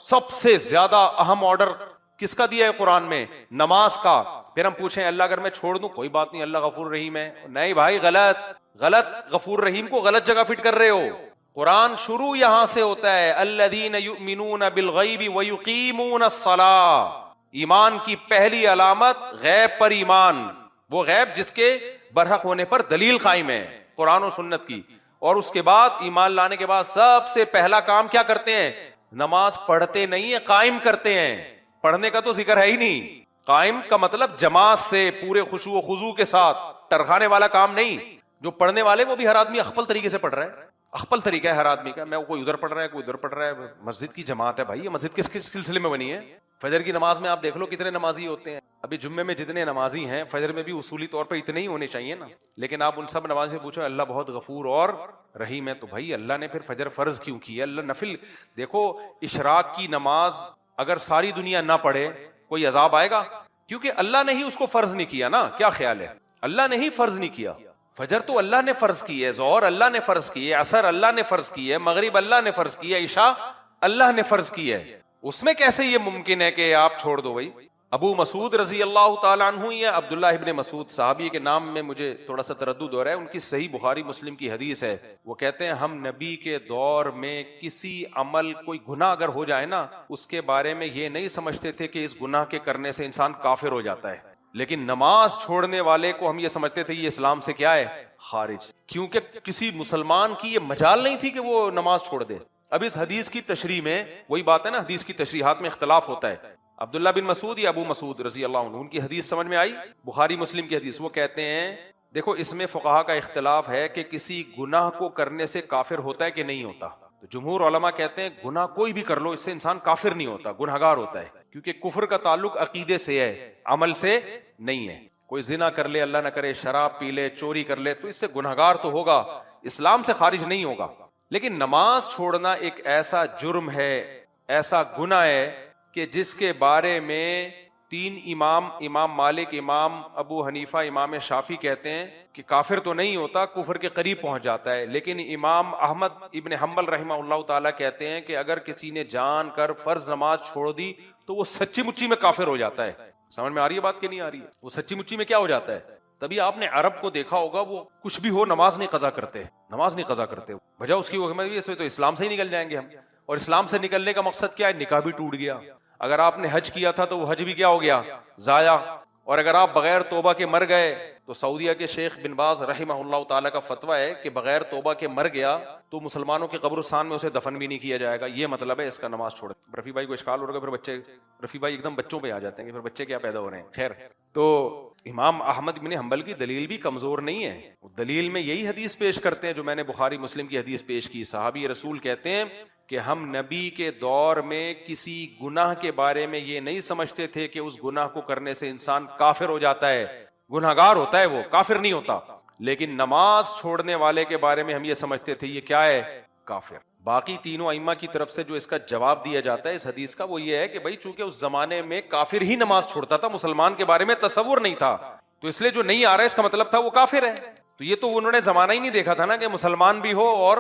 سب سے زیادہ اہم آرڈر کس کا دیا ہے قرآن میں؟ نماز کا۔ پھر ہم پوچھیں اللہ اگر میں چھوڑ دوں کوئی بات نہیں، اللہ غفور رحیم ہے، نہیں بھائی غلط غفور رحیم کو غلط جگہ فٹ کر رہے ہو۔ قرآن شروع یہاں سے ہوتا ہے، الذین یؤمنون بالغیب ویقیمون الصلاۃ، ایمان کی پہلی علامت غیب پر ایمان، وہ غیب جس کے برحق ہونے پر دلیل قائم ہے قرآن و سنت کی۔ اور اس کے بعد ایمان لانے کے بعد سب سے پہلا کام کیا کرتے ہیں؟ نماز پڑھتے نہیں ہیں، قائم کرتے ہیں۔ پڑھنے کا تو ذکر ہے ہی نہیں، قائم کا مطلب جماعت سے پورے خشوع و خضوع کے ساتھ، ٹرخانے والا کام نہیں۔ جو پڑھنے والے وہ بھی ہر آدمی اخپل طریقے سے پڑھ رہا ہے، اخپل طریقہ ہے ہر آدمی کا، میں کوئی ادھر پڑھ رہا ہے کوئی ادھر پڑھ رہا ہے۔ مسجد کی جماعت ہے بھائی، یہ مسجد کس سلسلے میں بنی ہے؟ فجر کی نماز میں آپ دیکھ لو کتنے نمازی ہوتے ہیں، ابھی جمعے میں جتنے نمازی ہیں فجر میں بھی اصولی طور پر اتنے ہی ہونے چاہیے نا، لیکن آپ ان سب نمازی سے پوچھو اللہ بہت غفور اور رحیم ہے، تو بھائی اللہ نے پھر فجر فرض کیوں کی ہے؟ اللہ نفل دیکھو، اشراق کی نماز اگر ساری دنیا نہ پڑھے کوئی عذاب آئے گا؟ کیونکہ اللہ نے ہی اس کو فرض نہیں کیا نا، کیا خیال ہے؟ اللہ نے ہی فرض نہیں کیا، فجر تو اللہ نے فرض کی ہے، ظہر اللہ نے فرض کی ہے، عصر اللہ نے فرض کی ہے، مغرب اللہ نے فرض کی ہے، عشاء اللہ نے فرض کی ہے، اس میں کیسے یہ ممکن ہے کہ آپ چھوڑ دو؟ بھائی ابو مسعود رضی اللہ تعالیٰ عنہ یا عبداللہ ابن مسعود صحابی کے نام میں مجھے تھوڑا سا تردد ہو رہا ہے، ان کی صحیح بخاری مسلم کی حدیث ہے، وہ کہتے ہیں ہم نبی کے دور میں کسی عمل کوئی گناہ اگر ہو جائے نا اس کے بارے میں یہ نہیں سمجھتے تھے کہ اس گناہ کے کرنے سے انسان کافر ہو جاتا ہے، لیکن نماز چھوڑنے والے کو ہم یہ سمجھتے تھے یہ اسلام سے کیا ہے؟ خارج، کیونکہ کسی مسلمان کی یہ مجال نہیں تھی کہ وہ نماز چھوڑ دے۔ اب اس حدیث کی تشریح میں وہی بات ہے نا، حدیث کی تشریحات میں اختلاف ہوتا ہے، عبداللہ بن مسعود یا ابو مسعود رضی اللہ عنہ، ان کی حدیث سمجھ میں آئی؟ بخاری مسلم کی حدیث، وہ کہتے ہیں دیکھو اس میں فقہا کا اختلاف ہے کہ کسی گناہ کو کرنے سے کافر ہوتا ہے کہ نہیں ہوتا، تو جمہور علماء کہتے ہیں گناہ کوئی بھی کر لو اس سے انسان کافر نہیں ہوتا، گنہگار ہوتا ہے، کیونکہ کفر کا تعلق عقیدے سے ہے، عمل سے نہیں ہے۔ کوئی زنا کر لے، اللہ نہ کرے، شراب پی لے، چوری کر لے، تو اس سے گنہگار تو ہوگا، اسلام سے خارج نہیں ہوگا، لیکن نماز چھوڑنا ایک ایسا جرم ہے، ایسا گناہ ہے کہ جس کے بارے میں تین امام مالک، امام ابو حنیفہ، امام شافعی کہتے ہیں کہ کافر تو نہیں ہوتا، کفر کے قریب پہنچ جاتا ہے، لیکن امام احمد ابن حنبل رحمہ اللہ تعالیٰ کہتے ہیں کہ اگر کسی نے جان کر فرض نماز چھوڑ دی تو وہ سچی مچی میں کافر ہو جاتا ہے۔ سمجھ میں آ رہی ہے بات کہ نہیں آ رہی ہے؟ وہ سچی مچی میں کیا ہو جاتا ہے؟ تبھی آپ نے عرب کو دیکھا ہوگا وہ کچھ بھی ہو نماز نہیں قضا کرتے، نماز نہیں قضا کرتے، وجہ اس کی وہ تو اسلام سے ہی نکل جائیں گے ہم، اور اسلام سے نکلنے کا مقصد کیا ہے؟ نکاح بھی ٹوٹ گیا، اگر آپ نے حج کیا تھا تو وہ حج بھی کیا ہو گیا؟ ضائع، اور اگر آپ بغیر توبہ کے مر گئے تو سعودیہ کے شیخ بن باز رحمہ اللہ تعالیٰ کا فتویٰ ہے کہ بغیر توبہ کے مر گیا تو مسلمانوں کے قبرستان میں اسے دفن بھی نہیں کیا جائے گا، یہ مطلب ہے اس کا نماز چھوڑ۔ رفیع بھائی کو اشکال ہو رہا ہے، پھر بچے رفیع بھائی ایک دم بچوں پہ آ جاتے ہیں کہ پھر بچے کیا پیدا ہو رہے ہیں، خیر۔ تو امام احمد بن حنبل کی دلیل بھی کمزور نہیں ہے، دلیل میں یہی حدیث پیش کرتے ہیں جو میں نے بخاری مسلم کی حدیث پیش کی، صحابی رسول کہتے ہیں کہ ہم نبی کے دور میں کسی گناہ کے بارے میں یہ نہیں سمجھتے تھے کہ اس گناہ کو کرنے سے انسان کافر ہو جاتا ہے، گنہگار ہوتا ہے، وہ کافر نہیں ہوتا، لیکن نماز چھوڑنے والے کے بارے میں ہم یہ سمجھتے تھے یہ کیا ہے؟ کافر۔ باقی تینوں ائمہ کی طرف سے جو اس کا جواب دیا جاتا ہے اس حدیث کا وہ یہ ہے کہ بھائی چونکہ اس زمانے میں کافر ہی نماز چھوڑتا تھا، مسلمان کے بارے میں تصور نہیں تھا، تو اس لیے جو نہیں آ رہا ہے اس کا مطلب تھا وہ کافر ہے، تو یہ تو انہوں نے زمانہ ہی نہیں دیکھا تھا نا کہ مسلمان بھی ہو اور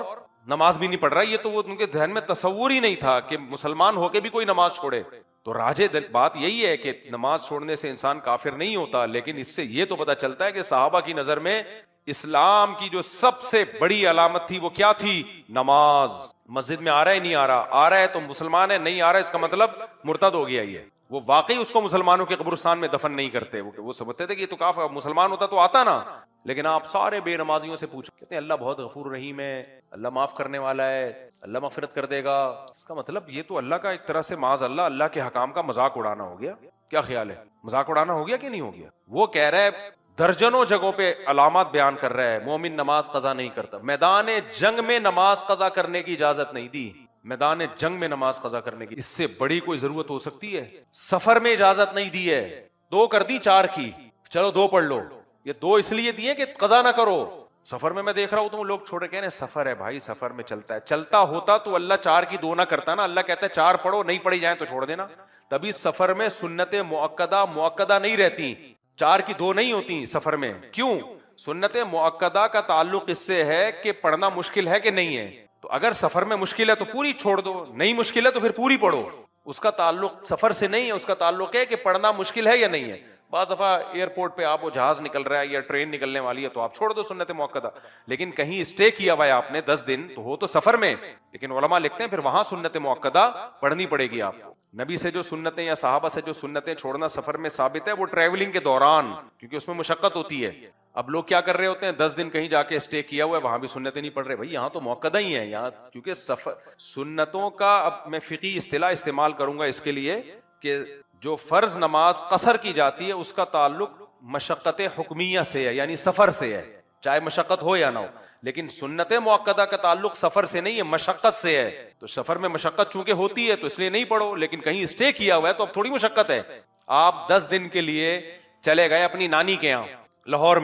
نماز بھی نہیں پڑھ رہا، یہ تو وہ ان کے ذہن میں تصور ہی نہیں تھا کہ مسلمان ہو کے بھی کوئی نماز چھوڑے۔ تو راجح بات یہی ہے کہ نماز چھوڑنے سے انسان کافر نہیں ہوتا، لیکن اس سے یہ تو پتہ چلتا ہے کہ صحابہ کی نظر میں اسلام کی جو سب سے بڑی علامت تھی وہ کیا تھی؟ نماز۔ مسجد میں آ رہا ہے نہیں آ رہا ہے تو مسلمان ہے، نہیں آ رہا ہے اس کا مطلب مرتد ہو گیا، یہ وہ واقعی اس کو مسلمانوں کے قبرستان میں دفن نہیں کرتے، وہ سمجھتے تھے کہ یہ تو کافر، مسلمان ہوتا تو آتا نا، لیکن آپ سارے بے نمازیوں سے پوچھو کہتے ہیں اللہ بہت غفور رحیم ہے، اللہ معاف کرنے والا ہے، اللہ مغفرت کر دے گا، اس کا مطلب یہ تو اللہ کا ایک طرح سے معاذ اللہ کے حکام کا مذاق اڑانا ہو گیا۔ کیا خیال ہے؟ مذاق اڑانا ہو گیا کہ نہیں ہو گیا؟ وہ کہہ رہا ہے درجنوں جگہوں پہ علامات بیان کر رہا ہے مومن نماز قضا نہیں کرتا، میدان جنگ میں نماز قضا کرنے کی اجازت نہیں دی، میدان جنگ میں نماز قضا کرنے کی، اس سے بڑی کوئی ضرورت ہو سکتی ہے؟ سفر میں اجازت نہیں دی ہے، 2 کر دی 4 کی، چلو 2 پڑھ لو، یہ 2 اس لیے دیے کہ قضا نہ کرو۔ سفر میں دیکھ رہا ہوں تو لوگ چھوڑے کہنے سفر ہے بھائی، سفر میں چلتا ہے، چلتا ہوتا تو اللہ 4 کی 2 نہ کرتا نا، اللہ کہتا ہے 4 پڑھو، نہیں پڑھی جائیں تو چھوڑ دینا۔ تبھی سفر میں سنت مؤکدہ نہیں رہتی، 4 کی 2 نہیں ہوتی سفر میں۔ کیوں؟ سنت مؤکدہ کا تعلق اس سے ہے کہ پڑھنا مشکل ہے کہ نہیں ہے، تو اگر سفر میں مشکل ہے تو پوری چھوڑ دو، نہیں مشکل ہے تو پھر پوری پڑھو۔ اس کا تعلق سفر سے نہیں ہے، اس کا تعلق ہے کہ پڑھنا مشکل ہے یا نہیں ہے. بعض دفعہ ایئرپورٹ پہ آپ وہ جہاز نکل رہا ہے یا ٹرین نکلنے والی ہے تو آپ چھوڑ دو سنت موقدہ، لیکن کہیں اسٹے کیا ہوا ہے آپ نے 10 دن تو ہو تو سفر میں، لیکن علماء لکھتے ہیں پھر وہاں سنت موقدہ پڑھنی پڑے گی آپ کو. نبی سے جو سنتیں یا صحابہ سے جو سنتیں چھوڑنا سفر میں ثابت ہے وہ ٹریولنگ کے دوران، کیونکہ اس میں مشقت ہوتی ہے. اب لوگ کیا کر رہے ہوتے ہیں 10 دن کہیں جا کے اسٹے کیا ہوا ہے وہاں بھی سنتیں نہیں پڑھ رہے. بھائی یہاں تو موقدہ ہی ہے یہاں، کیونکہ سفر سنتوں کا، اب میں فقہی اصطلاح استعمال کروں گا اس کے لیے کہ جو فرض نماز قصر کی جاتی ہے اس کا تعلق مشقت حکمیہ سے ہے، یعنی سفر سے ہے، چاہے مشقت ہو یا نہ ہو. لیکن سنت موقدہ کا تعلق سفر سے نہیں ہے، مشقت سے ہے. تو سفر میں مشقت چونکہ ہوتی ہے تو اس لیے نہیں پڑھو، لیکن کہیں اسٹے کیا ہوا ہے تو اب تھوڑی مشقت ہے. آپ 10 دن کے لیے چلے گئے اپنی نانی کے یہاں لاہور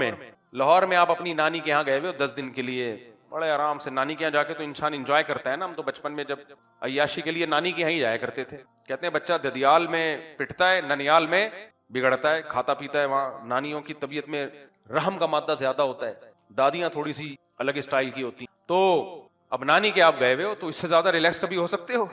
میں آپ اپنی نانی کے یہاں گئے ہوئے 10 دن کے لیے، بڑے آرام سے. نانی کے یہاں جا کے تو انسان انجوائے کرتا ہے نا. ہم تو بچپن میں جب عیاشی کے لیے نانی کے یہاں ہی جایا کرتے تھے. کہتے ہیں بچہ ددیال میں پٹتا ہے ننیال میں بگڑتا ہے، کھاتا پیتا ہے. وہاں نانیوں کی طبیعت میں رحم کا مادہ زیادہ ہوتا ہے، دادیاں تھوڑی سی الگ اسٹائل کی ہوتی. تو اب نانی کے آپ گئے ہوئے ہو تو اس سے زیادہ ریلیکس کبھی ہو سکتے ہو؟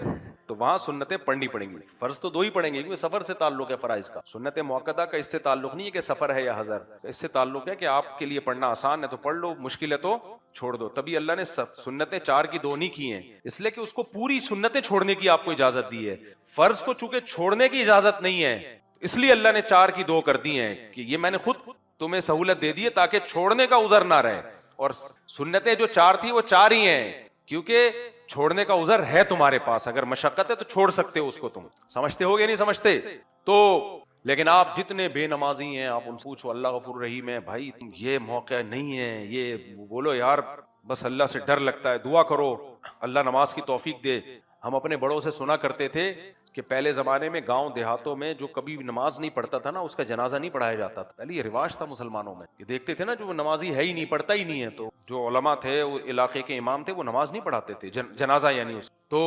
تو وہاں سنتیں پڑھنی پڑیں گی. فرض تو 2 ہی پڑھیں گے کیونکہ سفر سے تعلق ہے فرائض کا. سنت موقدہ کا اس سے تعلق نہیں ہے کہ سفر ہے یا حضر، اس سے تعلق ہے کہ آپ کے لیے پڑھنا آسان ہے تو پڑھ لو، مشکل ہے تو چھوڑ دو. تبھی اللہ نے سنتیں 4 کی 2 نہیں کی ہیں، اس لیے کہ اس کو پوری سنتیں چھوڑنے کی آپ کو اجازت دی ہے. فرض کو چونکہ چھوڑنے کی اجازت نہیں ہے اس لیے اللہ نے 4 کی 2 کر دی ہیں کہ یہ میں نے خود تمہیں سہولت دے دی ہے تاکہ چھوڑنے کا عذر نہ رہے. اور سنتیں جو 4 تھی وہ 4 ہی ہیں کیونکہ چھوڑنے کا عذر ہے تمہارے پاس. اگر مشقت ہے تو چھوڑ سکتے ہو اس کو. تم سمجھتے ہو گے نہیں سمجھتے تو. لیکن آپ جتنے بے نمازی ہیں آپ ان سے پوچھو اللہ غفور رحیم ہے. بھائی یہ موقع نہیں ہے، یہ بولو یار بس اللہ سے ڈر لگتا ہے، دعا کرو اللہ نماز کی توفیق دے. ہم اپنے بڑوں سے سنا کرتے تھے کہ پہلے زمانے میں گاؤں دیہاتوں میں جو کبھی نماز نہیں پڑھتا تھا نا اس کا جنازہ نہیں پڑھایا جاتا تھا. پہلے یہ رواج تھا مسلمانوں میں، یہ دیکھتے تھے نا جو نمازی ہے ہی نہیں، پڑھتا ہی نہیں ہے، تو جو علماء تھے وہ علاقے کے امام تھے وہ نماز نہیں پڑھاتے تھے جنازہ یعنی اس. تو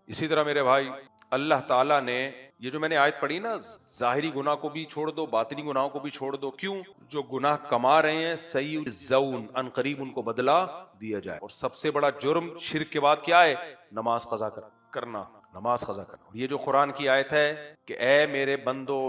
اسی طرح میرے بھائی اللہ تعالیٰ نے یہ جو میں نے آیت پڑھی نا، ظاہری گناہ کو بھی چھوڑ دو باطنی گناہوں کو بھی چھوڑ دو. کیوں؟ جو گناہ کما رہے ہیں سیجزون، ان قریب ان کو بدلہ دیا جائے. اور سب سے بڑا جرم شرک کے بعد کیا ہے؟ نماز قضا کرنا، نماز قضا کرنا. یہ جو قرآن کی آیت ہے کہ اے میرے بندو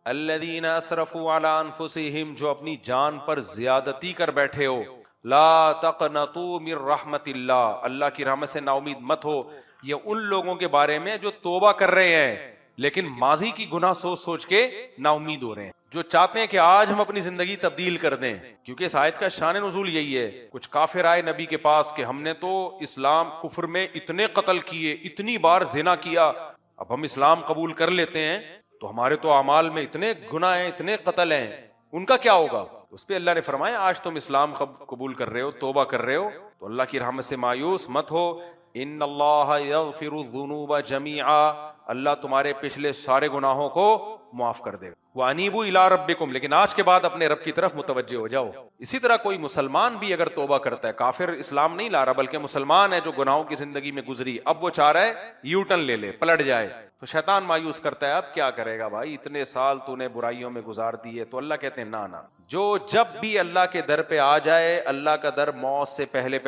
الذین اسرفوا علی انفسہم، جو اپنی جان پر زیادتی کر بیٹھے ہو، لا تقنطوا من رحمت اللہ، اللہ کی رحمت سے نا امید مت ہو. یہ ان لوگوں کے بارے میں جو توبہ کر رہے ہیں لیکن ماضی کی گناہ سوچ سوچ کے نا امید ہو رہے ہیں، جو چاہتے ہیں کہ آج ہم اپنی زندگی تبدیل کر دیں. کیونکہ اس آیت کا شان نزول یہی ہے. کچھ کافر آئے نبی کے پاس کہ ہم نے تو اسلام کفر میں اتنے قتل کیے، اتنی بار زنا کیا، اب ہم اسلام قبول کر لیتے ہیں تو ہمارے تو اعمال میں اتنے گناہ ہیں، اتنے قتل ہیں، ان کا کیا ہوگا؟ اس پہ اللہ نے فرمایا آج تم اسلام قبول کر رہے ہو، توبہ کر رہے ہو تو اللہ کی رحمت سے مایوس مت ہو. ان اللہ یغفر الذنوب جميعا، اللہ تمہارے پچھلے سارے گناہوں کو معاف کر دے گا. وانیبوا الی ربکم، لیکن آج کے بعد اپنے رب کی طرف متوجہ ہو جاؤ. اسی طرح کوئی مسلمان بھی اگر توبہ کرتا ہے، کافر اسلام نہیں لا رہا بلکہ مسلمان ہے جو گناہوں کی زندگی میں گزری، اب وہ چاہ رہا ہے یو ٹرن لے لے، پلٹ جائے، تو شیطان مایوس کرتا ہے اب کیا کرے گا بھائی، اتنے سال تو نے برائیوں میں گزار دیے. تو اللہ کہتے ہیں نہ، جو جب بھی اللہ کے در پہ آ جائے، اللہ کا در موت سے پہلے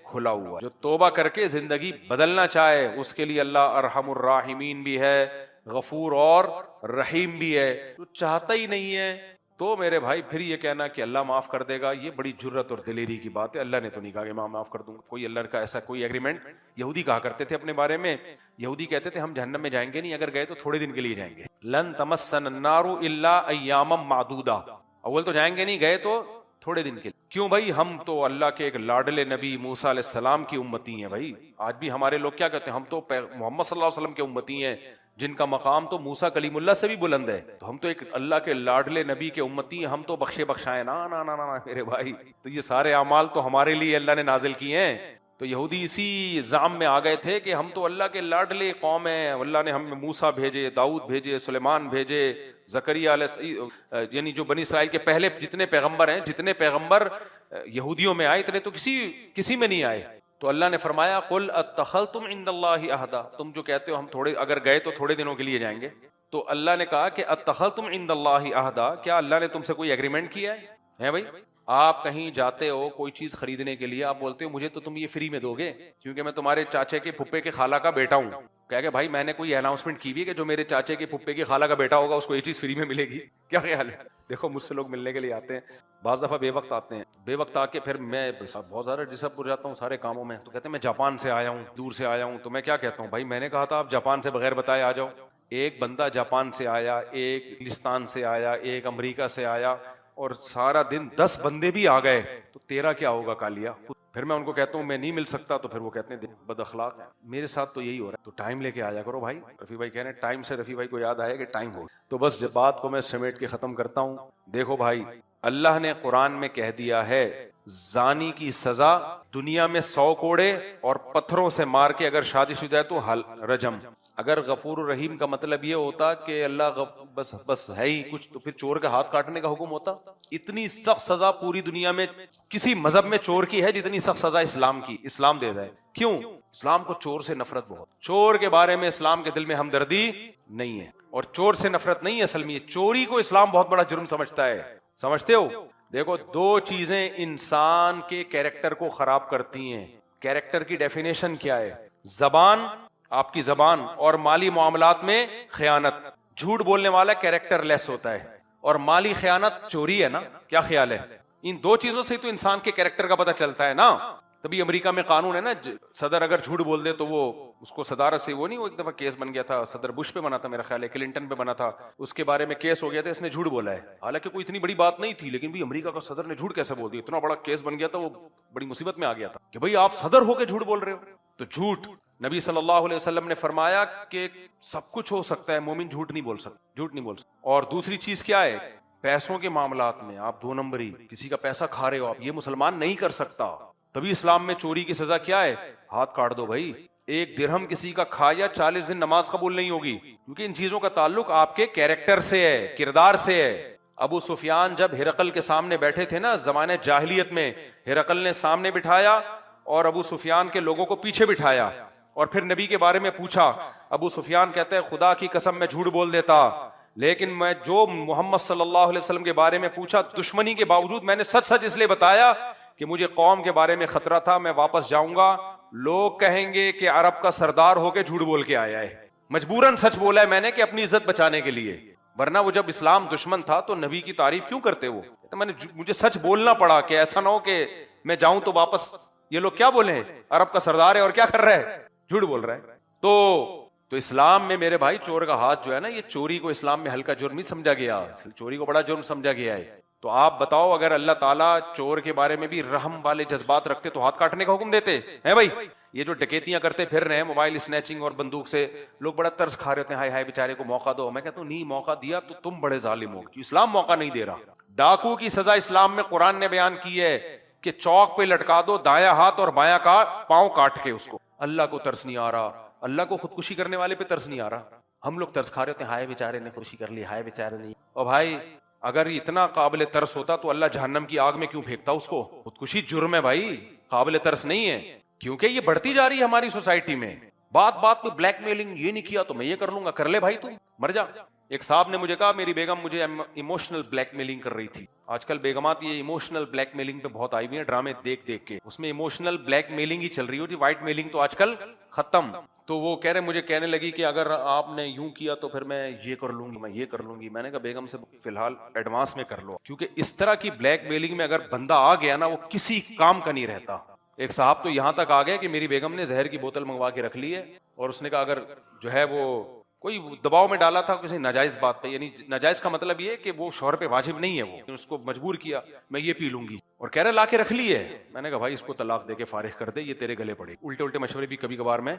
کھلا ہوا. جو توبہ کر کے زندگی بدلنا چاہے اس کے لیے اللہ ارحم الراحمین بھی ہے، غفور اور رحیم بھی ہے. جو چاہتا ہی نہیں ہے تو میرے بھائی پھر یہ کہنا کہ اللہ معاف کر دے گا، یہ بڑی جرت اور دلیری کی بات ہے. اللہ نے تو نہیں کہا کہ میں معاف کر دوں گا. کوئی اللہ کا ایسا کوئی ایگریمنٹ یہودی کہا کرتے تھے اپنے بارے میں. یہودی کہتے تھے ہم جہنم میں جائیں گے نہیں، اگر گئے تو تھوڑے دن کے لیے جائیں گے. لن تمسن النار الا ایاما معدودہ، اول تو جائیں گے نہیں، گئے تو تھوڑے دن کے لیے. کیوں بھائی؟ ہم تو اللہ کے ایک لاڈلے نبی موسیٰ علیہ السلام کی امتی ہیں. بھائی آج بھی ہمارے لوگ کیا کہتے ہیں، ہم تو محمد صلی اللہ علیہ وسلم کے امتی ہیں جن کا مقام تو موسیٰ کلیم اللہ سے بھی بلند ہے. تو ہم تو ایک اللہ کے لاڈلے نبی کے امتی ہیں، ہم تو بخشے بخشائے. نا نا نا نا میرے بھائی، تو یہ سارے اعمال تو ہمارے لیے اللہ نے نازل کیے ہیں. تو یہودی اسی زام میں آ گئے تھے کہ ہم تو اللہ کے لاڈلے قوم ہیں، اللہ نے ہمیں موسیٰ بھیجے، داؤد بھیجے، سلیمان بھیجے، زکریا علیہ، یعنی جو بنی اسرائیل کے پہلے جتنے پیغمبر ہیں، جتنے پیغمبر یہودیوں میں آئے اتنے تو کسی میں نہیں آئے. تو اللہ نے فرمایا قل اتخذتم عند اللہ عہدا، تم جو کہتے ہو ہم تھوڑے اگر گئے تو تھوڑے دنوں کے لیے جائیں گے. تو اللہ نے کہا کہ اتخذتم عند اللہ عہدا، کیا اللہ نے تم سے کوئی ایگریمنٹ کیا ہے بھائی؟ آپ کہیں جاتے ہو کوئی چیز خریدنے کے لیے، آپ بولتے ہو مجھے تو تم یہ فری میں دو گے کیونکہ میں تمہارے چاچے کے پھپھے کے خالہ کا بیٹا ہوں. کہہ کہ بھائی میں نے کوئی اناؤنسمنٹ کی بھی ہے کہ جو میرے چاچے کے پھپھے کی خالہ کا بیٹا ہوگا اس کو یہ چیز فری میں ملے گی؟ کیا خیال ہے؟ دیکھو مجھ سے لوگ ملنے کے لیے آتے ہیں، بعض دفعہ بے وقت آتے ہیں، بے وقت آ کے پھر میں بہت زیادہ ڈسٹرب ہو جاتا ہوں سارے کاموں میں، تو کہتے ہیں میں جاپان سے آیا ہوں، دور سے آیا ہوں. تو میں کیا کہتا ہوں، بھائی میں نے کہا تھا آپ جاپان سے بغیر بتائے آ جاؤ. ایک بندہ جاپان سے آیا، ایک انگلستان سے آیا، ایک امریکہ سے آیا، اور سارا دن 10 بندے بھی آ گئے، تو تیرا کیا ہوگا کالیا؟ پھر میں ان کو کہتا ہوں میں نہیں مل سکتا، تو پھر وہ کہتے ہیں بد اخلاق ہے. میرے ساتھ تو یہی ہو رہا ہے. تو ٹائم لے کے آیا کرو بھائی. رفیع بھائی کہہ رہے ہیں ٹائم سے، رفیع بھائی کو یاد آیا کہ ٹائم ہو. تو بس جب بات کو میں سمیٹ کے ختم کرتا ہوں. دیکھو بھائی، اللہ نے قرآن میں کہہ دیا ہے زانی کی سزا دنیا میں 100 کوڑے اور پتھروں سے مار کے اگر شادی شدہ ہے تو رجم. اگر غفور الرحیم کا مطلب یہ ہوتا کہ اللہ بس ہے ہی کچھ، تو پھر چور کا ہاتھ کاٹنے کا حکم ہوتا. اتنی سخت سزا پوری دنیا میں کسی مذہب میں چور کی ہے جتنی سخت سزا اسلام کی. اسلام دے رہا ہے. کیوں؟ اسلام کو چور سے نفرت بہت. چور کے بارے میں اسلام کے دل میں ہمدردی نہیں ہے، اور چور سے نفرت نہیں ہے. اصل میں چوری کو اسلام بہت بڑا جرم سمجھتا ہے. سمجھتے ہو؟ دیکھو 2 چیزیں انسان کے کیریکٹر کو خراب کرتی ہیں. کیریکٹر کی ڈیفینیشن کیا ہے؟ زبان، آپ کی زبان، اور مالی معاملات میں خیانت. جھوٹ بولنے والا کیریکٹر لیس ہوتا ہے، اور مالی خیانت چوری ہے نا. کیا خیال ہے؟ ان 2 چیزوں سے تو انسان کے کیریکٹر کا پتہ چلتا ہے نا. تبھی امریکہ میں قانون ہے نا، صدر اگر جھوٹ بول دے تو وہ اس کو صدارت سے، وہ نہیں، وہ ایک دفعہ کیس بن گیا تھا، صدر بش پہ بنا تھا میرا خیال ہے، کلنٹن پہ بنا تھا، اس کے بارے میں کیس ہو گیا تھا اس نے جھوٹ بولا ہے. حالانکہ کوئی اتنی بڑی بات نہیں تھی، لیکن بھی امریکہ کا صدر نے جھوٹ کیسے بول دیا، اتنا بڑا کیس بن گیا تھا، وہ بڑی مصیبت میں آ گیا تھا کہ بھئی آپ صدر ہو کے جھوٹ بول رہے ہو. تو جھوٹ، نبی صلی اللہ علیہ وسلم نے فرمایا کہ سب کچھ ہو سکتا ہے، مومن جھوٹ نہیں بول سکتا، جھوٹ نہیں بول سکتا. اور دوسری چیز کیا ہے؟ پیسوں کے معاملات میں آپ 2 نمبری، کسی کا پیسہ کھا رہے ہو آپ، یہ مسلمان نہیں کر سکتا. تبھی اسلام میں چوری کی سزا کیا ہے؟ ہاتھ کاٹ دو بھائی. 1 درہم کسی کا کھایا 40 دن نماز قبول نہیں ہوگی، کیونکہ ان چیزوں کا تعلق آپ کے کیریکٹر سے ہے، کردار سے ہے. ابو سفیان جب ہرقل کے سامنے بیٹھے تھے نا زمانے جاہلیت میں، ہرقل نے سامنے بٹھایا اور ابو سفیان کے لوگوں کو پیچھے بٹھایا، اور پھر نبی کے بارے میں پوچھا. ابو سفیان کہتا ہے خدا کی قسم میں جھوٹ بول دیتا، لیکن میں جو محمد صلی اللہ علیہ وسلم کے بارے میں پوچھا دشمنی کے باوجود میں نے سچ سچ اس لیے بتایا کہ مجھے قوم کے بارے میں خطرہ تھا، میں واپس جاؤں گا لوگ کہیں گے کہ عرب کا سردار ہو کے جھوٹ بول کے آیا ہے. مجبوراً سچ بولا ہے میں نے کہ اپنی عزت بچانے کے لیے، ورنہ وہ جب اسلام دشمن تھا تو نبی کی تعریف کیوں کرتے؟ وہ تو میں نے مجھے سچ بولنا پڑا کہ ایسا نہ ہو کہ میں جاؤں تو واپس یہ لوگ کیا بولیں عرب کا سردار ہے اور کیا کر رہا ہے، جھوٹ بول رہا ہے. تو اسلام میں میرے بھائی چور کا ہاتھ جو ہے نا، یہ چوری کو اسلام میں ہلکا جرم نہیں سمجھا گیا، چوری کو بڑا جرم سمجھا گیا ہے. تو آپ بتاؤ اگر اللہ تعالیٰ چور کے بارے میں بھی رحم والے جذبات رکھتے تو ہاتھ کاٹنے کا حکم دیتے ہیں بھائی؟ یہ جو ڈکیتیاں کرتے پھر رہے ہیں موبائل اسنیچنگ اور بندوق سے، لوگ بڑا ترس کھا رہے ہوتے ہیں، ہائے ہائے بیچارے کو موقع دو. میں کہتا ہوں نہیں، موقع دیا تو تم بڑے ظالم ہو، اسلام موقع نہیں دے رہا. ڈاکو کی سزا اسلام میں قرآن نے بیان کی ہے کہ چوک پہ لٹکا دو، دایاں ہاتھ اور بایاں کا پاؤں کاٹ کے اس کو. اللہ کو ترس نہیں آ رہا، اللہ کو خودکشی کرنے والے پہ ترس نہیں آ رہا. ہم لوگ ترس کھا رہے ہوتے ہیں، ہائے بیچارے نے خودکشی کر لی، ہائے بیچارے نے. اور بھائی اگر اتنا قابل ترس ہوتا تو اللہ جہنم کی آگ میں کیوں پھینکتا اس کو؟ خودکشی جرم ہے بھائی، قابل ترس نہیں ہے. کیونکہ یہ بڑھتی جا رہی ہے ہماری سوسائٹی میں. بات بات پہ بلیک میلنگ، یہ نہیں کیا تو میں یہ کر لوں گا. کر لے بھائی، تو مر جا. ایک صاحب نے مجھے کہا میری بیگم مجھے ایموشنل بلیک میلنگ کر رہی تھی. آج کل بیگمات یہ ایموشنل بلیک میلنگ پہ بہت آئی ہوئی ہیں، ڈرامے دیکھ دیکھ کے اس میں ایموشنل بلیک میلنگ ہی چل رہی ہوتی، وائٹ میلنگ تو آج کل ختم. تو وہ کہہ رہے مجھے کہنے لگی کہ اگر آپ نے یوں کیا تو پھر میں یہ کر لوں گی، میں یہ کر لوں گی. میں نے کہا بیگم سے فی الحال ایڈوانس میں کر لو، کیونکہ اس طرح کی بلیک میلنگ میں اگر بندہ آ گیا نا وہ کسی کام کا نہیں رہتا. ایک صاحب تو یہاں تک آ گئے کہ میری بیگم نے زہر کی بوتل منگوا کے رکھ لی ہے، اور اس نے کہا اگر جو ہے وہ کوئی دباؤ میں ڈالا تھا کسی ناجائز بات پہ، یعنی ناجائز کا مطلب یہ کہ وہ شوہر پہ واجب نہیں ہے، وہ اس کو مجبور کیا میں یہ پی لوں گی، اور کہہ رہے لا کے رکھ لی ہے. میں نے کہا بھائی اس کو طلاق دے کے فارغ کر دے، یہ تیرے گلے پڑے. الٹے الٹے مشورے بھی کبھی کبھار میں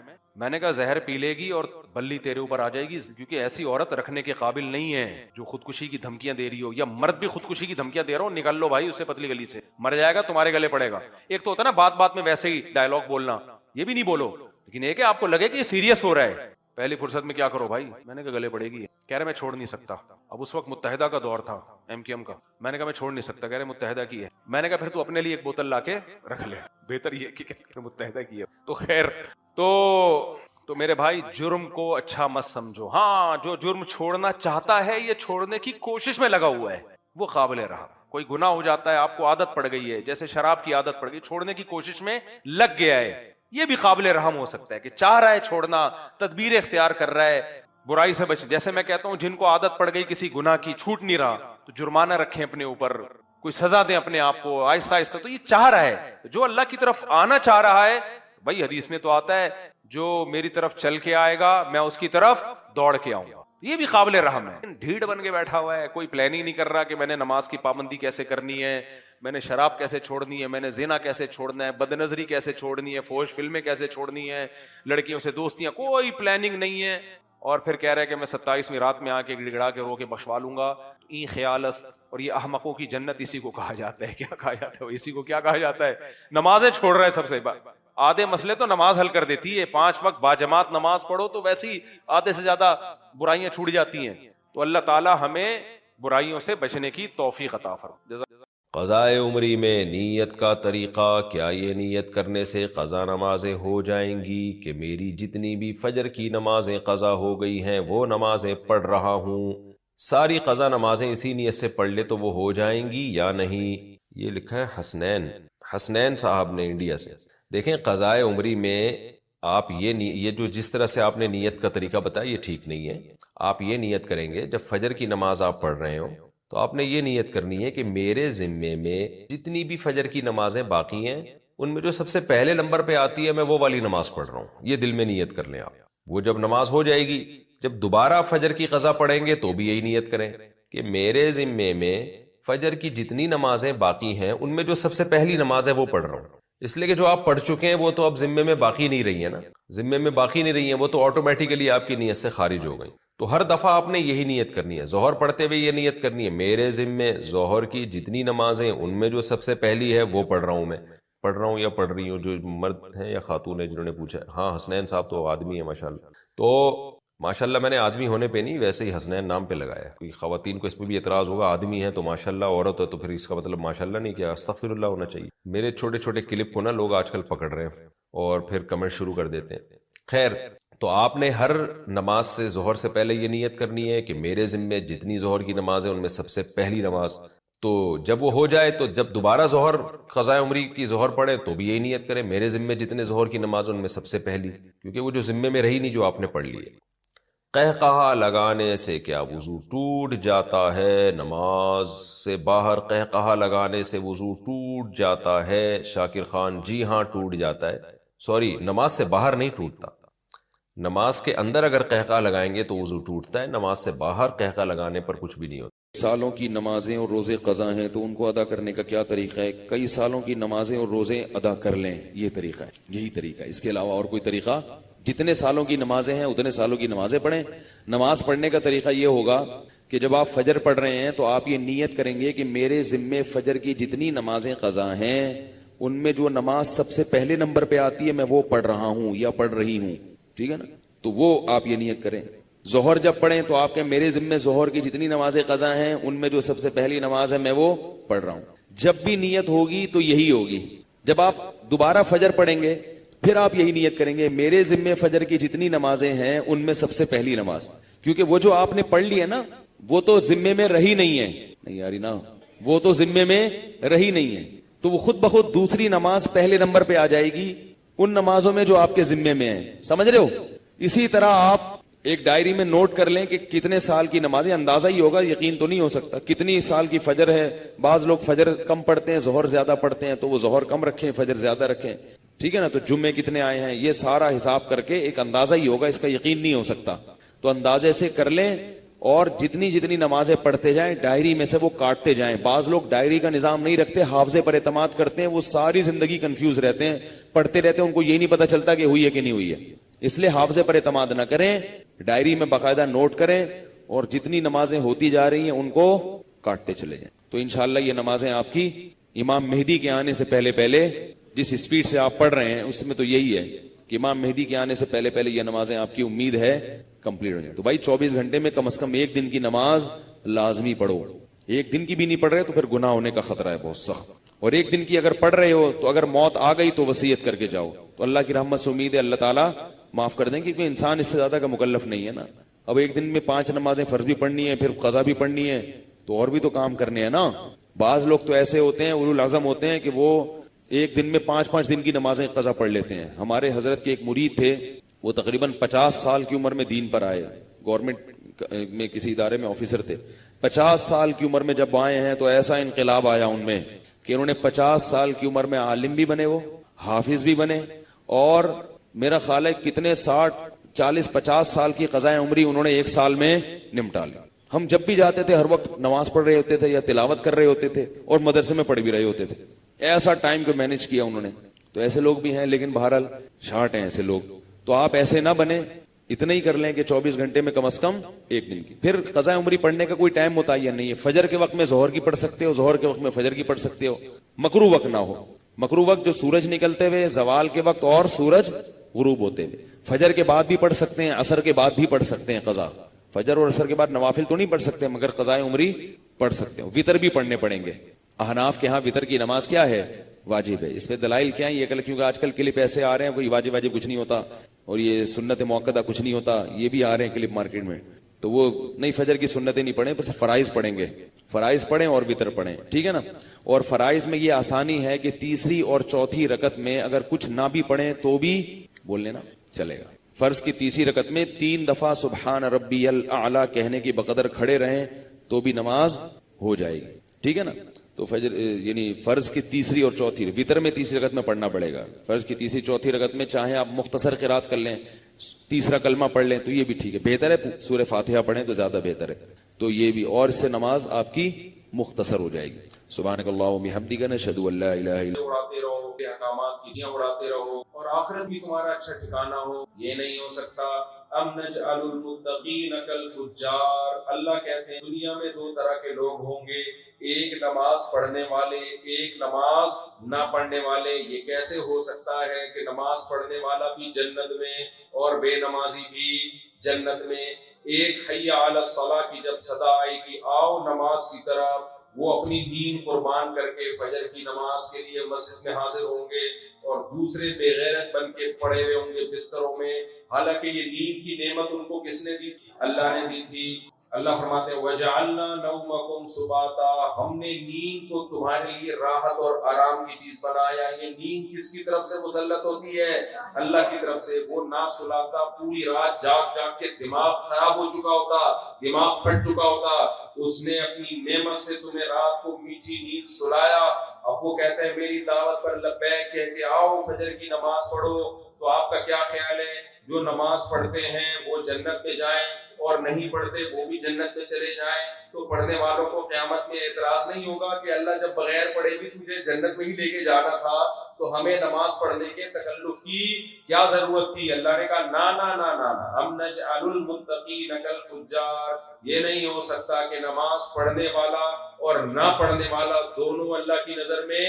نے کہا زہر پی لے گی اور بلی تیرے اوپر آ جائے گی، کیونکہ ایسی عورت رکھنے کے قابل نہیں ہے جو خودکشی کی دھمکیاں دے رہی ہو، یا مرد بھی خودکشی کی دھمکیاں دے رہا ہو، نکال لو بھائی اس سے پتلی گلی سے، مر جائے گا تمہارے گلے پڑے گا. ایک تو ہوتا ہے نا بات بات میں ویسے ہی ڈائلگ بولنا، یہ بھی نہیں بولو، لیکن ایک ہے آپ کو لگے کہ یہ سیریس ہو رہا ہے. پہلی فرصت میں کیا کرو بھائی؟ میں نے کہا گلے پڑے گی. کہہ رہے میں چھوڑ نہیں سکتا. اب اس وقت متحدہ کا دور تھا، MQM کا. میں نے کہا میں چھوڑ نہیں سکتا. کہہ رہے متحدہ کی ہے. میں نے کہا پھر تو اپنے لیے ایک بوتل لا کے رکھ لے، بہتر یہ کہ متحدہ کی ہے. تو خیر تو میرے بھائی جرم کو اچھا مت سمجھو. ہاں جو جرم چھوڑنا چاہتا ہے، یہ چھوڑنے کی کوشش میں لگا ہوا ہے، وہ قابل رہا. کوئی گناہ ہو جاتا ہے، آپ کو عادت پڑ گئی ہے، جیسے شراب کی عادت پڑ گئی، چھوڑنے کی کوشش میں لگ گیا ہے، یہ بھی قابل رحم ہو سکتا ہے کہ چاہ رہا ہے چھوڑنا, تدبیر اختیار کر رہا ہے برائی سے بچ. جیسے میں کہتا ہوں جن کو عادت پڑ گئی کسی گناہ کی, چھوٹ نہیں رہا, تو جرمانہ رکھیں اپنے اوپر, کوئی سزا دیں اپنے آپ کو آہستہ آہستہ. تو یہ چاہ رہا ہے, جو اللہ کی طرف آنا چاہ رہا ہے, بھائی حدیث میں تو آتا ہے جو میری طرف چل کے آئے گا میں اس کی طرف دوڑ کے آؤں گا, یہ بھی قابل رحم ہے. ڈھیڑ بن کے بیٹھا ہوا ہے, کوئی پلاننگ نہیں کر رہا کہ میں نے نماز کی پابندی کیسے کرنی ہے, میں نے شراب کیسے چھوڑنی ہے, میں نے زنا کیسے چھوڑنا ہے, بد نظری کیسے چھوڑنی ہے, فحش فلمیں کیسے چھوڑنی ہے, لڑکیوں سے دوستیاں, کوئی پلاننگ نہیں ہے. اور پھر کہہ رہے ہیں کہ میں 27ویں رات میں آ کے گڑگڑا کے رو کے بخشوا لوں گا. این خیال است, اور یہ احمقوں کی جنت اسی کو کہا جاتا ہے. کیا کہا جاتا ہے, اسی کو کیا کہا جاتا ہے, نمازیں چھوڑ رہا ہے. سب سے آدھے مسئلے تو نماز حل کر دیتی ہے, 5 وقت باجماعت نماز پڑھو تو ویسے ہی آدھے سے زیادہ برائیاں چھوٹ جاتی ہیں. تو اللہ تعالی ہمیں برائیوں سے بچنے کی توفیق عطا فرمائے. قضائے عمری میں نیت کا طریقہ, کیا یہ نیت کرنے سے قضا نمازیں ہو جائیں گی کہ میری جتنی بھی فجر کی نمازیں قضا ہو گئی ہیں وہ نمازیں پڑھ رہا ہوں, ساری قضا نمازیں اسی نیت سے پڑھ لے تو وہ ہو جائیں گی یا نہیں؟ یہ لکھا ہے حسنین صاحب نے انڈیا سے. دیکھیں قضائے عمری میں آپ یہ جو جس طرح سے آپ نے نیت کا طریقہ بتایا یہ ٹھیک نہیں ہے. آپ یہ نیت کریں گے جب فجر کی نماز آپ پڑھ رہے ہو تو آپ نے یہ نیت کرنی ہے کہ میرے ذمے میں جتنی بھی فجر کی نمازیں باقی ہیں ان میں جو سب سے پہلے نمبر پہ آتی ہے میں وہ والی نماز پڑھ رہا ہوں. یہ دل میں نیت کر لیں آپ. وہ جب نماز ہو جائے گی, جب دوبارہ فجر کی قضا پڑھیں گے تو بھی یہی نیت کریں کہ میرے ذمے میں فجر کی جتنی نمازیں باقی ہیں ان میں جو سب سے پہلی نماز ہے وہ پڑھ رہا ہوں. اس لیے کہ جو آپ پڑھ چکے ہیں وہ تو اب ذمے میں باقی نہیں رہی ہیں نا, ذمے میں باقی نہیں رہی ہیں, وہ تو آٹومیٹیکلی آپ کی نیت سے خارج ہو گئی. تو ہر دفعہ آپ نے یہی نیت کرنی ہے. ظہر پڑھتے ہوئے یہ نیت کرنی ہے میرے ذمے ظہر کی جتنی نمازیں ان میں جو سب سے پہلی ہے وہ پڑھ رہا ہوں, میں پڑھ رہا ہوں یا پڑھ رہی ہوں. جو مرد ہیں یا خاتون ہیں جنہوں نے پوچھا, ہاں حسنین صاحب تو آدمی ہے ماشاءاللہ. تو ماشاءاللہ میں نے آدمی ہونے پہ نہیں, ویسے ہی حسنین نام پہ لگایا. کوئی خواتین کو اس پہ بھی اعتراض ہوگا, آدمی ہے تو ماشاءاللہ, عورت ہے تو پھر اس کا مطلب ماشاءاللہ نہیں, کیا استغفر اللہ ہونا چاہیے. میرے چھوٹے چھوٹے کلپ کو نا لوگ آج کل پکڑ رہے ہیں اور پھر کمنٹ شروع کر دیتے ہیں. خیر, تو آپ نے ہر نماز سے ظہر سے پہلے یہ نیت کرنی ہے کہ میرے ذمے جتنی ظہر کی نماز ہے ان میں سب سے پہلی نماز. تو جب وہ ہو جائے تو جب دوبارہ ظہر قضاء عمری کی ظہر پڑھے تو بھی یہی نیت کریں میرے ذمے جتنے ظہر کی نماز ان میں سب سے پہلی, کیونکہ وہ جو ذمے میں رہی نہیں جو آپ نے پڑھ لی ہے. قہقہا لگانے سے کیا وضو ٹوٹ جاتا ہے؟ نماز سے باہر قہقہا لگانے سے وضو ٹوٹ جاتا ہے؟ شاکر خان, جی ہاں ٹوٹ جاتا ہے. سوری, نماز سے باہر نہیں ٹوٹتا, نماز کے اندر اگر قہقہا لگائیں گے تو وضو ٹوٹتا ہے, نماز سے باہر قہقہا لگانے پر کچھ بھی نہیں ہوتا. سالوں کی نمازیں اور روزے قضا ہیں تو ان کو ادا کرنے کا کیا طریقہ ہے؟ کئی سالوں کی نمازیں اور روزے ادا کر لیں, یہ طریقہ ہے, یہی طریقہ ہے, اس کے علاوہ اور کوئی طریقہ؟ جتنے سالوں کی نمازیں ہیں اتنے سالوں کی نمازیں پڑھیں. نماز پڑھنے کا طریقہ یہ ہوگا کہ جب آپ فجر پڑھ رہے ہیں تو آپ یہ نیت کریں گے کہ میرے ذمے فجر کی جتنی نمازیں قضا ہیں ان میں جو نماز سب سے پہلے نمبر پہ آتی ہے میں وہ پڑھ رہا ہوں یا پڑھ رہی ہوں. ٹھیک ہے نا, تو وہ آپ یہ نیت کریں. ظہر جب پڑھیں تو آپ کے میرے ذمے ظہر کی جتنی نمازیں قضا ہیں ان میں جو سب سے پہلی نماز ہے میں وہ پڑھ رہا ہوں. جب بھی نیت ہوگی تو یہی ہوگی. جب آپ دوبارہ فجر پڑھیں گے پھر آپ یہی نیت کریں گے میرے ذمے فجر کی جتنی نمازیں ہیں ان میں سب سے پہلی نماز, کیونکہ وہ جو آپ نے پڑھ لی ہے نا وہ تو ذمے میں رہی نہیں ہے. نہیں یاری نا, وہ تو ذمے میں رہی نہیں ہے, تو وہ خود بخود دوسری نماز پہلے نمبر پہ آ جائے گی ان نمازوں میں جو آپ کے ذمے میں ہیں. سمجھ رہے ہو؟ اسی طرح آپ ایک ڈائری میں نوٹ کر لیں کہ کتنے سال کی نمازیں, اندازہ ہی ہوگا, یقین تو نہیں ہو سکتا, کتنی سال کی فجر ہے. بعض لوگ فجر کم پڑھتے ہیں ظہر زیادہ پڑھتے ہیں تو وہ ظہر کم رکھیں فجر زیادہ رکھیں. ٹھیک ہے نا, تو جمعے کتنے آئے ہیں یہ سارا حساب کر کے ایک اندازہ ہی ہوگا, اس کا یقین نہیں ہو سکتا. تو اندازے سے کر لیں اور جتنی جتنی نمازیں پڑھتے جائیں ڈائری میں سے وہ کاٹتے جائیں. بعض لوگ ڈائری کا نظام نہیں رکھتے, حافظے پر اعتماد کرتے ہیں, وہ ساری زندگی کنفیوز رہتے ہیں, پڑھتے رہتے ہیں, ان کو یہ نہیں پتا چلتا کہ ہوئی ہے کہ نہیں ہوئی ہے. اس لیے حافظے پر اعتماد نہ کریں, ڈائری میں باقاعدہ نوٹ کریں اور جتنی نمازیں ہوتی جا رہی ہیں ان کو کاٹتے چلے جائیں. تو انشاءاللہ یہ نمازیں آپ کی امام مہدی کے آنے سے پہلے پہلے جس اسپیڈ سے آپ پڑھ رہے ہیں اس میں تو یہی ہے کہ امام مہدی کے آنے سے پہلے پہلے یہ نمازیں آپ کی امید ہے کمپلیٹ ہو جائیں. تو بھائی 24 گھنٹے میں کم از کم ایک دن کی نماز لازمی پڑھو. ایک دن کی بھی نہیں پڑھ رہے تو پھر گناہ ہونے کا خطرہ ہے بہت سخت. اور ایک دن کی اگر پڑھ رہے ہو تو اگر موت آ گئی تو وصیت کر کے جاؤ, تو اللہ کی رحمت سے امید ہے اللہ تعالیٰ معاف کر دیں, کیونکہ انسان اس سے زیادہ کا مکلف نہیں ہے نا. اب ایک دن میں 5 نمازیں فرض بھی پڑھنی ہے, پھر قضا بھی پڑھنی ہے, تو اور بھی تو کام کرنے ہیں نا. بعض لوگ تو ایسے ہوتے ہیں اولو العزم ہوتے ہیں کہ وہ ایک دن میں 5-5 دن کی نمازیں قضا پڑھ لیتے ہیں. ہمارے حضرت کے ایک مرید تھے, وہ تقریباً 50 سال کی عمر میں دین پر آئے, گورنمنٹ میں کسی ادارے میں آفیسر تھے. 50 سال کی عمر میں جب آئے ہیں تو ایسا انقلاب آیا ان میں کہ انہوں نے 50 سال کی عمر میں عالم بھی بنے, وہ حافظ بھی بنے, اور میرا خیال ہے کتنے 60-40-50 سال کی قضائے عمری انہوں نے ایک سال میں نمٹا لی. ہم جب بھی جاتے تھے ہر وقت نماز پڑھ رہے ہوتے تھے یا تلاوت کر رہے ہوتے تھے اور مدرسے میں پڑھ بھی رہے ہوتے تھے. ایسا ٹائم کو مینج کیا انہوں نے. تو ایسے لوگ بھی ہیں, لیکن بہرحال شارٹ ہیں ایسے لوگ. تو آپ ایسے نہ بنیں, اتنا ہی کر لیں کہ 24 گھنٹے میں کم از کم ایک دن کی. پھر قضاء عمری پڑھنے کا کوئی ٹائم متعین نہیں ہے. فجر کے وقت میں ظہر کی پڑھ سکتے ہو, ظہر کے وقت میں فجر کی پڑھ سکتے ہو. مکروہ وقت نہ ہو. مکروہ وقت جو سورج نکلتے ہوئے, زوال کے وقت اور سورج غروب ہوتے ہوئے. فجر کے بعد بھی پڑھ سکتے ہیں, عصر کے بعد بھی پڑھ سکتے ہیں قضا. فجر اور عصر کے بعد نوافل تو نہیں پڑھ سکتے, مگر قضاء عمری پڑھ سکتے ہو. وطر بھی پڑھنے پڑیں گے. احناف کے ہاں وطر کی نماز کیا ہے؟ واجب ہے. اس پہ دلائل کیا ہے یہ کل, کیونکہ آج کل کلپ ایسے آ رہے ہیں کوئی واجب کچھ نہیں ہوتا, اور یہ سنت موقدہ کچھ نہیں ہوتا, یہ بھی آ رہے ہیں کلپ مارکیٹ میں. تو وہ نہیں, فجر کی سنتیں نہیں پڑھیں, بس فرائض پڑھیں گے. فرائض پڑھیں اور وطر پڑھیں, ٹھیک ہے نا. اور فرائض میں یہ آسانی ہے کہ تیسری اور چوتھی رکعت میں اگر کچھ نہ بھی پڑھیں تو بھی بول لینا چلے گا. فرض کی تیسری رکعت میں 3 دفعہ سبحان ربی الاعلی کہنے کی بقدر کھڑے رہیں تو بھی نماز ہو جائے گی, ٹھیک ہے نا. تو فجر یعنی فرض کی تیسری اور چوتھی, وطر میں تیسری رکعت میں پڑھنا پڑے گا. فرض کی تیسری چوتھی رکعت میں چاہیں آپ مختصر قرات کر لیں, تیسرا کلمہ پڑھ لیں تو یہ بھی ٹھیک ہے, بہتر ہے سورہ فاتحہ پڑھیں تو زیادہ بہتر ہے. تو یہ بھی, اور اس سے نماز آپ کی مختصر ہو جائے گی. سبحانک اللہم بحمدک نشہد ان لا الہ الا اڑاتے رہو, احکامات کی دیا اڑاتے رہو, اور آخرت بھی تمہارا اچھا ٹھکانہ ہو. یہ نہیں ہو سکتا. ام نجعل المتقین کالفجار. اللہ کہتے ہیں دنیا میں 2 طرح کے لوگ ہوں گے, ایک نماز پڑھنے والے, ایک نماز نہ پڑھنے والے. یہ کیسے ہو سکتا ہے کہ نماز پڑھنے والا بھی جنت میں اور بے نمازی بھی جنت میں؟ ایک حی علی الصلاۃ کی جب صدا آئے گی, آؤ نماز کی طرف, وہ اپنی نیند قربان کر کے فجر کی نماز کے لیے مسجد میں حاضر ہوں گے, اور دوسرے بے غیرت بن کے پڑے ہوئے ہوں گے بستروں میں. حالانکہ یہ نیند کی نعمت ان کو کس نے دی تھی؟ اللہ نے دی تھی. اللہ فرماتے ہیں وَجَعَلْنَا نَوْمَكُمْ سُبَاتًا. ہم نے نیند کو تمہارے لیے راحت اور آرام کی چیز بنایا. یہ نیند کس کی طرف سے مسلط ہوتی ہے؟ اللہ کی طرف سے. وہ نہ سلاتا, پوری رات جاگ جاگ کے دماغ خراب ہو چکا ہوتا, دماغ پھٹ چکا ہوتا, اس نے اپنی نعمت سے تمہیں رات کو میٹھی نیند سلایا. اب وہ کہتے ہیں میری دعوت پر لبیک کہہ کے آؤ فجر کی نماز پڑھو. تو آپ کا کیا خیال ہے؟ جو نماز پڑھتے ہیں وہ جنت میں جائیں, اور نہیں پڑھتے وہ بھی جنت میں چلے جائیں. تو پڑھنے والوں کو قیامت میں اعتراض نہیں ہوگا کہ اللہ جب بغیر پڑھے بھی تجھے جنت میں ہی لے کے جانا تھا, تو ہمیں نماز پڑھنے کے تکلف کی کیا ضرورت تھی؟ اللہ نے کہا نا نا نا نا, ہم نجعل المتقین کالفجار. یہ نہیں ہو سکتا کہ نماز پڑھنے والا اور نہ پڑھنے والا دونوں اللہ کی نظر میں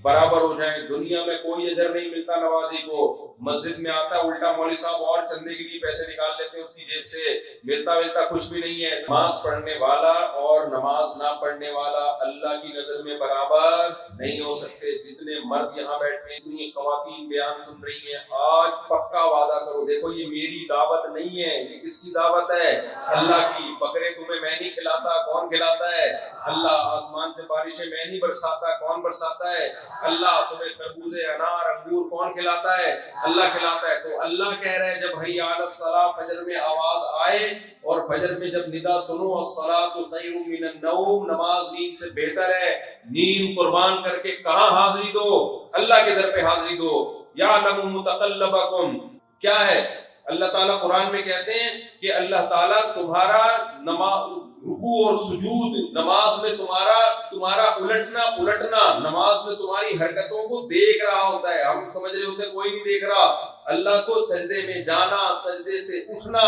برابر ہو جائیں. دنیا میں کوئی اجر نہیں ملتا نمازی کو. مسجد میں آتا ہے الٹا مولوی صاحب اور چندے کے لیے پیسے نکال لیتے ہیں اس کی جیب سے, ملتا کچھ بھی نہیں ہے. نماز پڑھنے والا اور نماز نہ پڑھنے والا اللہ کی نظر میں برابر نہیں ہو سکتے. جتنے مرد یہاں بیٹھے ہیں, اتنی خواتین بیان سن رہی ہیں, آج پکا وعدہ کرو, دیکھو یہ میری دعوت نہیں ہے, یہ کس کی دعوت ہے؟ اللہ کی. بکرے تمہیں میں نہیں کھلاتا, کون کھلاتا ہے؟ اللہ. آسمان سے بارشیں میں نہیں برساتا, کون برساتا ہے؟ اللہ. تمہیں خربوزے, انار, انگور کون کھلاتا ہے؟ اللہ کھلاتا ہے. تو اللہ کہہ رہے ہیں جب حی علی الصلاۃ فجر میں آواز آئے, اور فجر میں جب ندا سنو, الصلاۃ خیر من النوم, نماز نیند سے بہتر ہے. نیند قربان کر کے کہاں حاضری دو؟ اللہ کے در پہ حاضری دو. یعلم متقلبکم. کیا ہے؟ اللہ تعالیٰ قرآن میں کہتے ہیں کہ اللہ تعالیٰ تمہارا رکوع اور سجود, نماز میں تمہارا الٹنا پلٹنا, نماز میں تمہاری حرکتوں کو دیکھ رہا ہوتا ہے. ہم سمجھ رہے ہوتے ہیں کوئی نہیں دیکھ رہا. اللہ کو سجدے میں جانا, سجدے سے اٹھنا,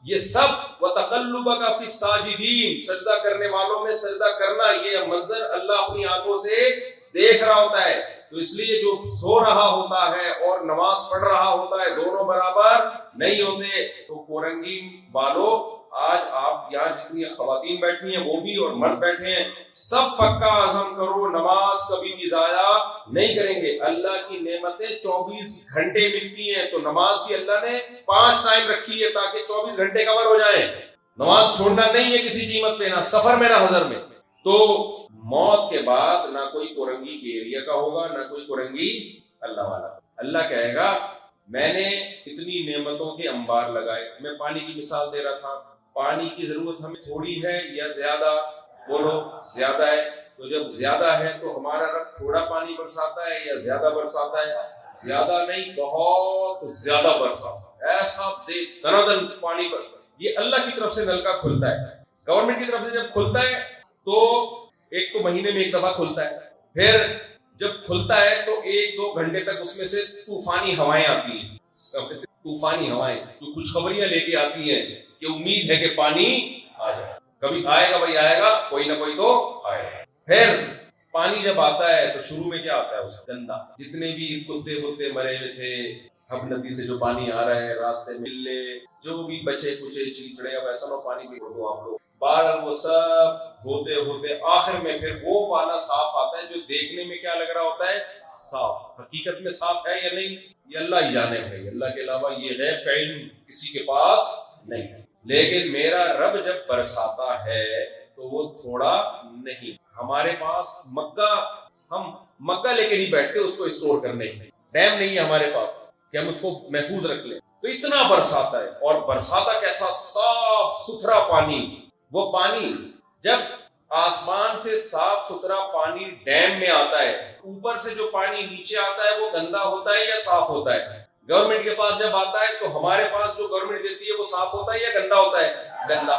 یہ سب وَتَقَلُّبَكَ فِي السَّاجِدِينَ, سجدہ کرنے والوں میں سجدہ کرنا, یہ منظر اللہ اپنی آنکھوں سے دیکھ رہا ہوتا ہے. تو اس لیے جو سو رہا ہوتا ہے اور نماز پڑھ رہا ہوتا ہے دونوں برابر نہیں ہوتے. تو کورنگی والوں, آج آپ یہاں جتنی خواتین بیٹھی ہیں وہ بھی اور مرد بیٹھے ہیں, سب پکا عزم کرو نماز کبھی بھی ضائع نہیں کریں گے. اللہ کی نعمتیں 24 گھنٹے ملتی ہیں, تو نماز بھی اللہ نے 5 ٹائم رکھی ہے تاکہ 24 گھنٹے کور ہو جائیں. نماز چھوڑنا نہیں ہے کسی قیمت پہ, نہ سفر میں نہ حضر میں. تو موت کے بعد نہ کوئی کورنگی کے ایریا کا ہوگا نہ کوئی کورنگی اللہ والا. اللہ کہے گا میں نے اتنی نعمتوں کے انبار لگائے. میں پانی کی مثال دے رہا تھا. پانی کی ضرورت ہمیں تھوڑی ہے یا زیادہ؟ بولو زیادہ ہے. تو جب زیادہ ہے تو ہمارا رب تھوڑا پانی برساتا ہے یا زیادہ برساتا ہے؟ زیادہ نہیں، بہت زیادہ برساتا ہے. ایسا دے دنادن پانی پر. یہ اللہ کی طرف سے نل کا کھلتا ہے. گورنمنٹ کی طرف سے جب کھلتا ہے تو ایک تو مہینے میں ایک دفعہ کھلتا ہے. پھر جب کھلتا ہے تو 1-2 گھنٹے تک اس میں سے طوفانی ہوائیں آتی ہیں. طوفانی ہوائیں جو خوشخبریاں لے کے آتی ہیں کہ امید ہے کہ پانی آ جائے. کبھی آئے گا بھائی، آئے گا، کوئی نہ کوئی تو آئے گا. پھر پانی جب آتا ہے تو شروع میں کیا آتا ہے؟ اس گندا. جتنے بھی کتے مرے ہوئے تھے اب ندی سے جو پانی آ رہا ہے، راستے میں ملے جو بھی بچے کچے چیچڑے، اب ایسا نہ پانی پی دو آپ لوگ. بہرحال وہ سب ہوتے آخر میں پھر وہ والا صاف آتا ہے جو دیکھنے میں کیا لگ رہا ہوتا ہے؟ صاف. حقیقت میں صاف ہے یا نہیں یہ اللہ ہی جانے ہے. اللہ کے علاوہ یہ غیب کا علم کسی کے پاس نہیں. لیکن میرا رب جب برساتا ہے تو وہ تھوڑا نہیں. ہمارے پاس ہم مگا لے کے نہیں بیٹھتے اس کو اسٹور کرنے کے. ڈیم نہیں ہے ہمارے پاس کہ ہم اس کو محفوظ رکھ لیں. تو اتنا برساتا ہے. اور برساتا کیسا؟ صاف ستھرا پانی. وہ پانی جب آسمان سے صاف ستھرا پانی ڈیم میں آتا ہے، اوپر سے جو پانی نیچے آتا ہے وہ گندا ہوتا ہے یا صاف ہوتا ہے؟ گورنمنٹ کے پاس جب آتا ہے تو ہمارے پاس جو گورنمنٹ دیتی ہے وہ صاف ہوتا ہے یا گندا ہوتا ہے؟ گندا.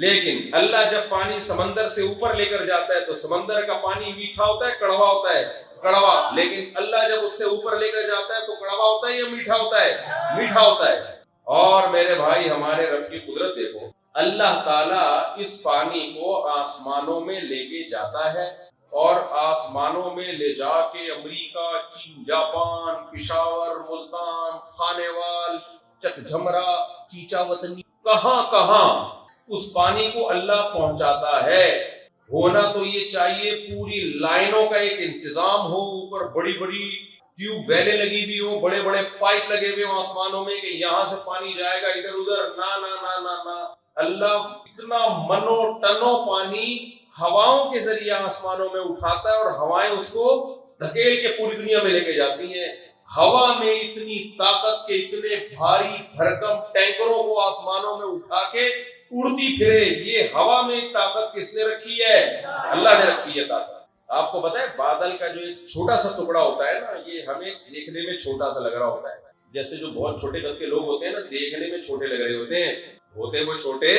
لیکن اللہ جب پانی سمندر سے اوپر لے کر جاتا ہے تو سمندر کا پانی میٹھا ہوتا ہے کڑوا ہوتا ہے؟ کڑوا. لیکن اللہ جب اس سے اوپر لے کر جاتا ہے تو کڑوا ہوتا ہے یا میٹھا ہوتا ہے؟ میٹھا ہوتا ہے. اور میرے بھائی ہمارے رب کی قدرت دیکھو. اللہ تعالیٰ اس پانی کو آسمانوں میں لے کے جاتا ہے اور آسمانوں میں لے جا کے امریکہ، چین، جاپان، پشاور، ملتان، خانیوال، چک جھمرا، چیچا وطنی، کہاں اس پانی کو اللہ پہنچاتا ہے. ہونا تو یہ چاہیے پوری لائنوں کا ایک انتظام ہو، اوپر بڑی بڑی ٹیوب ویلیں لگی ہوئی ہوں، بڑے بڑے پائپ لگے ہوئے ہوں آسمانوں میں کہ یہاں سے پانی جائے گا ادھر ادھر. نہ اللہ اتنا منو ٹنو پانی ہواؤں کے ذریعے آسمانوں میں اٹھاتا ہے اور ہوائیں اس کو دھکیل کے پوری دنیا میں لے کے جاتی ہیں. ہوا میں اتنی طاقت کے اتنے بھاری بھرکم ٹینکروں کو آسمانوں میں اٹھا کے اڑتی پھرے. یہ ہوا میں طاقت کس نے رکھی ہے؟ اللہ نے رکھی ہے طاقت. آپ کو پتا ہے بادل کا جو ایک چھوٹا سا ٹکڑا ہوتا ہے نا، یہ ہمیں دیکھنے میں چھوٹا سا لگ رہا ہوتا ہے. جیسے جو بہت چھوٹے قد کے لوگ ہوتے ہیں نا، دیکھنے میں چھوٹے لگ رہے ہوتے ہیں، ہوتے وہ چھوٹے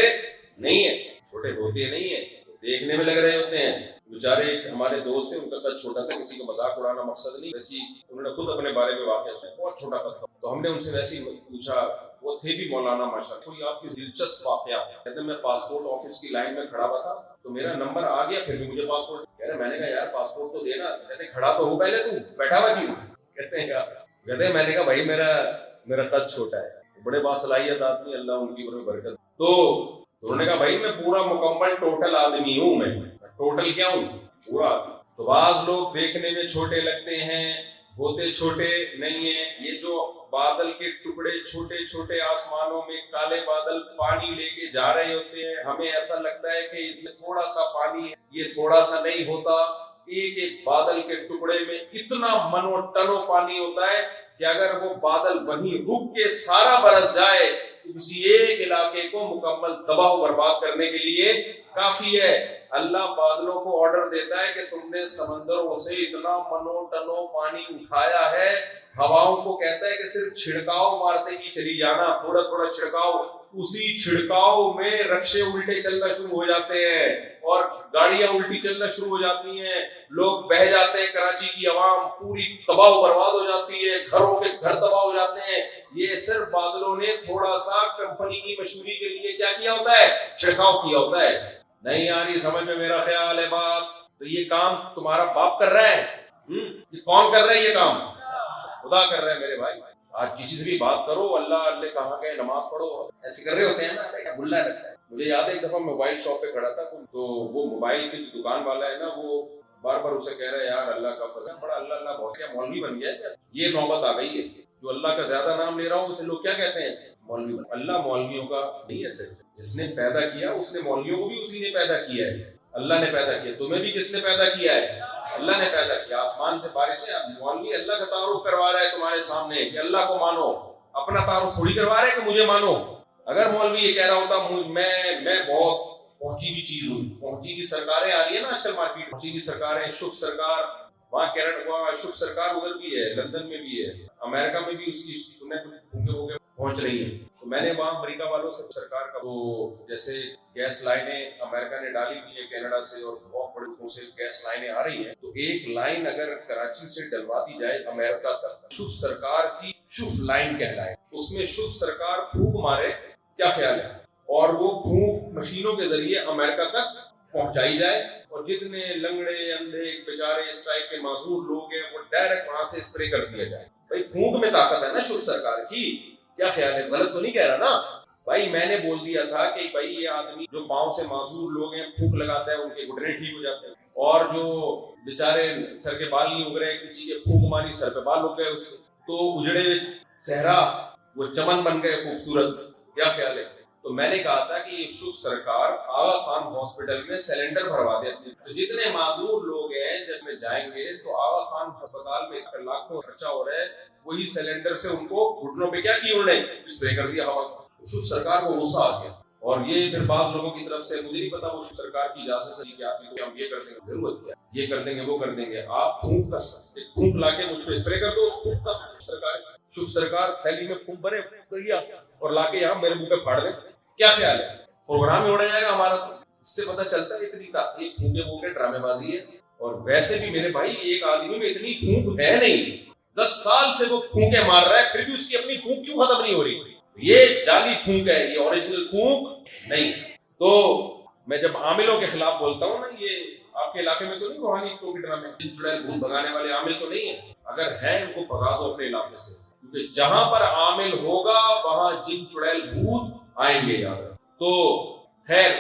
نہیں ہیں. چھوٹے ہوتے نہیں ہیں، دیکھنے میں لگ رہے ہوتے ہیں. بیچارے ہمارے دوست ہیں، ان کا قد چھوٹا تھا، کسی کا مذاق اڑانا مقصد نہیں. ویسی انہوں نے خود اپنے بارے میں واقعہ سنا، بہت چھوٹا قد تھا. تو ہم نے ان سے ویسے ہی پوچھا، وہ تھے بھی مولانا ماشاءاللہ، کوئی آپ کی دلچسپ واقعہ؟ کہتے ہیں میں پاسپورٹ آفس کی لائن میں کھڑا ہوا تھا تو میرا نمبر آ گیا، پھر بھی مجھے پاسپورٹ. کہہ رہے میں نے کہا یار پاسپورٹ تو دینا. کہتے کھڑا تو ہو پہلے، تو بیٹھا ہوا کیوں؟ کہتے ہیں کیا؟ کہتے ہیں میں نے کہا بھائی میرا قد چھوٹا ہے. بڑے باصلاحیت آدمی، اللہ ان کی برکت. تو انہوں نے کہا بھائی میں پورا مکمل ٹوٹل آدمی ہوں. میں ٹوٹل کیا ہوں؟ پورا. تو بعض لوگ دیکھنے میں چھوٹے لگتے ہیں، ہوتے چھوٹے نہیں ہیں. یہ جو بادل کے ٹکڑے چھوٹے چھوٹے آسمانوں میں کالے بادل پانی لے کے جا رہے ہوتے ہیں، ہمیں ایسا لگتا ہے کہ یہ تھوڑا سا پانی ہے. یہ تھوڑا سا نہیں ہوتا. ایک ایک بادل کے ٹکڑے میں اتنا منو ٹنو پانی ہوتا ہے کہ اگر وہ بادل وہیں رک کے سارا برس جائے تو کسی ایک علاقے کو مکمل تباہ و برباد کرنے کے لیے کافی ہے. اللہ بادلوں کو آرڈر دیتا ہے کہ تم نے سمندروں سے اتنا منو ٹنو پانی اٹھایا ہے. ہواؤں کو کہتا ہے کہ صرف چھڑکاؤ مارتے ہی چلی جانا، تھوڑا تھوڑا چھڑکاؤ. اسی چھڑکاؤ میں رکشے الٹے چلنا شروع ہو جاتے ہیں اور گاڑیاں الٹی چلنا شروع ہو جاتی ہیں. لوگ بہہ جاتے ہیں، کراچی کی عوام پوری تباہ و برباد ہو جاتی ہے، گھروں کے گھر تباہ ہو جاتے ہیں. یہ صرف بادلوں نے تھوڑا سا کمپنی کی مشہوری کے لیے کیا کیا ہوتا ہے؟ چھڑکاؤ کیا ہوتا ہے. نہیں آ رہی سمجھ میں میرا خیال ہے بات؟ تو یہ کام تمہارا باپ کر رہا ہے. یہ کون کر رہا ہے؟ یہ کام خدا کر رہا ہے میرے بھائی. آج کسی سے بھی بات کرو، اللہ کہاں گئے، نماز پڑھو، ایسے کر رہے ہوتے ہیں نا، بھلا رکھتا ہے. مجھے یاد ہے ایک دفعہ موبائل شاپ پہ کھڑا تھا تو وہ موبائل کی دکان والا ہے نا، وہ بار بار اسے کہہ رہا ہے یار اللہ کا فضل بڑا، اللہ بہت کیا مولوی بن گیا ہے. یہ نوبت آ گئی ہے. جو اللہ کا زیادہ نام لے رہا ہوں اسے لوگ کیا کہتے ہیں؟ مولوی. اللہ مولویوں کا نہیں ہے، صرف جس نے پیدا کیا اس نے مولویوں کو بھی اسی نے پیدا کیا ہے. اللہ نے پیدا کیا. تمہیں بھی کس نے پیدا کیا ہے؟ اللہ نے پیدا کیا. آسمان سے بارشیں. اب مولوی اللہ کا تعارف کروا رہا ہے تمہارے سامنے کہ اللہ کو مانو, اپنا تعارف تھوڑی کروا رہے کہ مجھے مانو. اگر مولوی یہ کہہ رہا ہوتا میں بہت پہنچی ہوئی چیز ہوں, پہنچی ہوئی سرکاریں آ رہی ہیں نا آج کل مارکیٹ, پہنچی ہوئی سرکاریں, شوف سرکار وہاں کینیڈا, وہاں شوف سرکار ادھر بھی ہے, لندن میں بھی ہے, امریکہ میں بھی اس کی سنیں بھوکے بھوکے پہنچ رہی ہیں. تو میں نے وہاں امریکہ والوں سے سرکار کا وہ جیسے گیس لائنیں امریکہ نے ڈالی ہوئی ہے کینیڈا سے, اور بہت بڑے ملکوں سے گیس لائنیں آ رہی ہیں, تو ایک لائن اگر کراچی سے ڈلوا دی جائے امریکہ تک, شوف سرکار کی شوف لائن کہلائے, اس میں شوف سرکار پھونک مارے, کیا خیال ہے, اور وہ پھونک مشینوں کے ذریعے امریکہ تک پہنچائی جائے, اور جتنے لنگڑے اندھے بیچارے اس ٹائپ کے معذور لوگ ہیں وہ ڈائریکٹ وہاں سے اسپرے کر دیا جائے. بھائی پھونک میں طاقت ہے نا شوف سرکار کی, کیا خیال ہے, غلط تو نہیں کہہ رہا نا بھائی. میں نے بول دیا تھا کہ بھائی یہ آدمی جو پاؤں سے معذور لوگ ہیں پھونک لگاتا ہے ان کے گھٹنے ٹھیک ہو جاتے ہیں, اور جو بیچارے سر کے بال نہیں اگ رہے, کسی کے پھونک ماری سر پہ بال اگ گئے اس تو اجڑے صحرا وہ چمن بن گئے خوبصورت, کیا خیال ہے. تو میں نے کہا تھا کہ شوف سرکار آغا خان ہاسپٹل میں سلنڈر بھروا دے, تو جتنے معذور لوگ ہیں جب میں جائیں گے تو آغا خان ہسپتال میں لاکھوں خرچہ ہو رہا ہے, وہی سلنڈر سے ان کو گھٹنوں پہ کیا کی انہوں نے اسپرے کر دیا ہوا. شوف سرکار کو غصہ آ گیا, اور یہ پھر بعض لوگوں کی طرف سے, مجھے نہیں پتا وہ سرکار کی اجازت سے کہ آپ ہم یہ کر دیں گے, ضرورت کیا, یہ کر دیں گے وہ کر دیں گے, آپ پھونک کا پھونک لا کے مجھ پہ اسپرے کر دو اس پھونک کا. سرکار شوف سرکار تھیلی میں پھونک بھرے کریا اور لا کے یہاں میرے منہ پہ پھاڑ دیں, کیا خیال ہے, پروگرام ہی اڑا جائے گا ہمارا. تو اس سے پتہ چلتا ہے اتنی یہ پھونکے پھونکے ڈرامے بازی ہے. اور ویسے بھی میرے بھائی ایک آدمی میں اتنی پھونک ہے نہیں, 10 سال سے وہ پھونکے مار رہا ہے, پھر بھی اس کی اپنی پھونک کیوں ختم نہیں ہو رہی. یہ جعلی پھونک ہے, یہ اوریجنل پھونک نہیں. تو میں جب عاملوں کے خلاف بولتا ہوں نا, یہ آپ کے علاقے میں تو نہیں روحانی ٹوپی ڈرامے, جن چڑیل بھوت بھگانے والے عامل تو نہیں ہیں, اگر ہیں ان کو بھگا دو اپنے علاقے سے, کیونکہ جہاں پر عامل ہوگا وہاں جن چڑیل بھوت آئیں گے یار. تو خیر,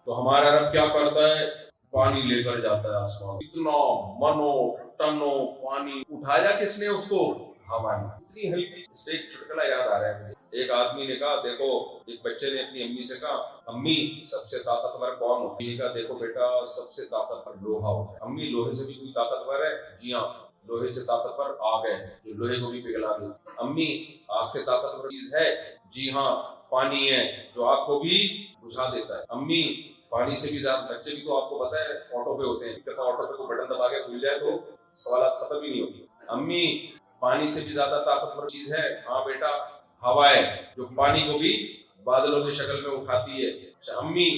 تو ہمارا رب کیا کرتا ہے, پانی لے کر جاتا ہے آسمان, اتنا منو ٹنو پانی اٹھایا کس نے اس کو, ہوا نے. اتنی ہلکی. اس پہ ایک چٹکلا یاد آ رہا ہے مجھے, ایک آدمی نے کہا دیکھو, ایک بچے نے اپنی امی سے کہا امی سب سے طاقتور کون ہوتی ہے, کہا دیکھو بیٹا سب سے طاقتور لوہا ہوتا ہے. امی لوہے سے بھی کوئی طاقتور ہے, جی ہاں لوہے سے طاقتور آگ ہے جو لوہے کو بھی پگھلا دے. امی آگ سے طاقتور چیز ہے, جی ہاں پانی ہے جو آگ کو بھی بجھا دیتا ہے. امی پانی سے بھی زیادہ, بچے بھی تو آپ کو پتا ہے آٹو پہ ہوتے ہیں, ایک دفعہ آٹو پہ کوئی بٹن دبا کے کھل جائے تو سوالات ختم ہی نہیں ہوتی. امی پانی سے بھی زیادہ طاقتور چیز ہے, ہاں بیٹا ہوا ہے جو پانی کو بھی بادلوں کی شکل میں اٹھاتی ہے. امی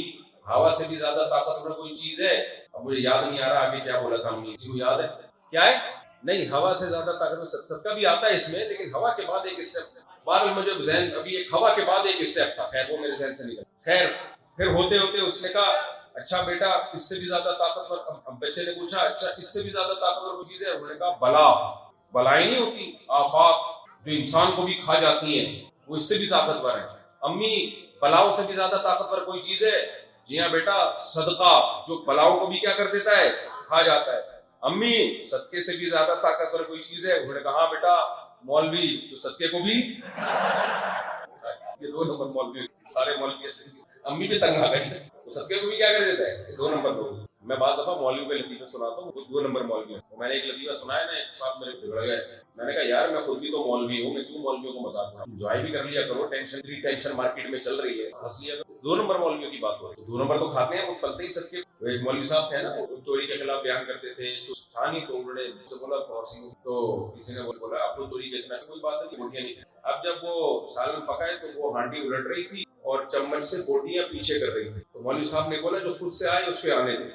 ہوا سے بھی زیادہ طاقتور کوئی چیز ہے, اب مجھے یاد نہیں آ رہا آگے کیا بولا تھا امی, کسی کو یاد ہے کیا ہے, نہیں ہوا سے زیادہ طاقتور سب کا بھی آتا ہے اس میں, لیکن ہوا کے بعد ایک اسٹیپ, بہرحال مجھے ذہن ابھی ایک ہوا کے بعد ایک اسٹیپ تھا, خیر وہ میرے ذہن سے نکل. خیر پھر ہوتے ہوتے اس نے کہا اچھا بیٹا اس سے بھی زیادہ طاقتور, اب بچے نے پوچھا اچھا اس سے بھی زیادہ طاقتور کوئی چیز ہے, انہوں نے کہا بلا, بلائیں نہیں ہوتی آفات جو انسان کو بھی کھا جاتی ہیں, وہ اس سے بھی طاقتور ہے. امی بلاؤں سے بھی زیادہ طاقتور کوئی چیز ہے, جی ہاں بیٹا صدقہ جو بلاؤں کو بھی کیا کر دیتا ہے, کھا جاتا ہے. امی صدقے سے بھی زیادہ طاقتور کوئی چیز ہے, انہوں نے کہا بیٹا مولوی جو صدقے کو بھی, یہ 2 نمبر مولوی, سارے مولوی ایسے. امی بھی تنگ آ گئی, وہ صدقے کو بھی کیا کر دیتا ہے, 2 نمبر لوگ. میں بعض دفعہ مولوی پہ لطیفے سناتا ہوں, وہ 2 نمبر مولوی ہیں. میں نے ایک لطیفہ سنایا نا, ایک صاحب میرے بگڑ گئے, میں نے کہا یار میں خود بھی تو مولوی ہوں, میں کیوں مولویوں کو مذاق اڑاؤں, انجوائے بھی کر لیا کرو, ٹینشن مارکیٹ میں چل رہی ہے, ہنس لیا کرو. 2 نمبر مولویوں کی بات ہو رہی ہے, 2 نمبر تو کھاتے ہیں وہ پلتے ہی صدقے. ایک مولوی صاحب تھے نا, وہ چوری کے خلاف بیان کرتے تھے, تھا نہیں تو انہوں نے مجھ سے بولا تو کسی نے بولا آپ کو چوری دیکھنا ہے, کوئی بات نہیں بوٹیاں نہیں. اب جب وہ سالن پکائے تو وہ ہانڈی الٹ رہی تھی اور چمچ سے بوٹیاں پیچھے کر رہی تھی, تو مولوی صاحب نے بولا جو خود سے آئے اس کے آنے دیں.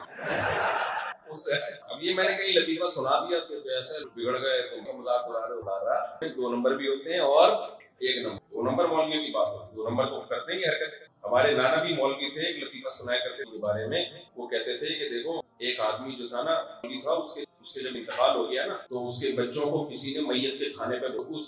اب یہ میں نے کہیں لطیفہ سنا دیا تو ایسے بگڑ گئے, تو مذاق اڑا رہا. 2 نمبر بھی ہوتے ہیں اور 1 نمبر. 2 نمبر مولویوں کی بات ہوتی ہے, 2 نمبر تو کرتے ہیں حرکت. ہمارے نانا بھی مولوی تھے, ایک لطیفہ سنایا کرتے کے بارے میں. وہ کہتے تھے کہ دیکھو ایک آدمی جو تھا نا مولوی تھا, اس کے جب انتقال ہو گیا نا تو اس کے بچوں کو کسی نے میت کے کھانے پہ, اس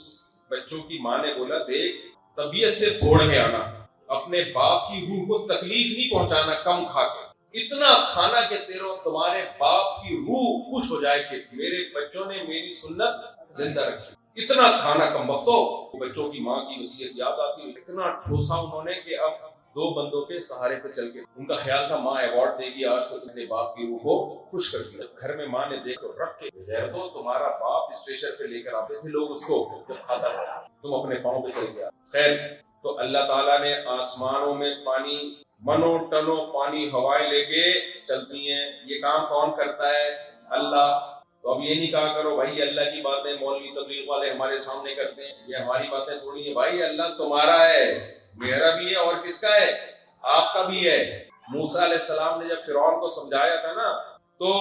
بچوں کی ماں نے بولا دیکھ طبیعت سے توڑ کے آنا, اپنے باپ کی روح کو تکلیف نہیں پہنچانا کم کھا کے, اتنا کھانا کہ تمہارے باپ کی روح خوش ہو جائے کہ میرے بچوں نے میری سنت زندہ رکھی. اتنا کھانا کم وقتوں. بچوں کی ماں کی وصیت یاد آتی ہے, اتنا ٹھوسا انہوں نے کہ اب دو بندوں کے سہارے پہ چل کے ان کا خیال تھا ماں ایوارڈ دے گی آج تو اپنے باپ کی روح کو خوش کر دیا. گھر میں ماں نے دیکھ کر رکھ کے تو تمہارا باپ اسٹیشن پہ لے کر آتے تھے لوگ اس کو جب کھاتا تھا, تم اپنے پاؤں پہ چل گیا. خیر تو اللہ تعالیٰ نے آسمانوں میں پانی منو ٹنو پانی ہوائیں لے کے چلتی ہیں. یہ کام کون کرتا ہے؟ اللہ. تو اب یہ نہیں کہا کرو بھائی اللہ کی باتیں مولوی تبلیغ والے ہمارے سامنے کرتے ہیں, یہ ہماری باتیں تھوڑی ہیں. بھائی اللہ تمہارا ہے, میرا بھی ہے, اور کس کا ہے؟ آپ کا بھی ہے. موسیٰ علیہ السلام نے جب فرعون کو سمجھایا تھا نا تو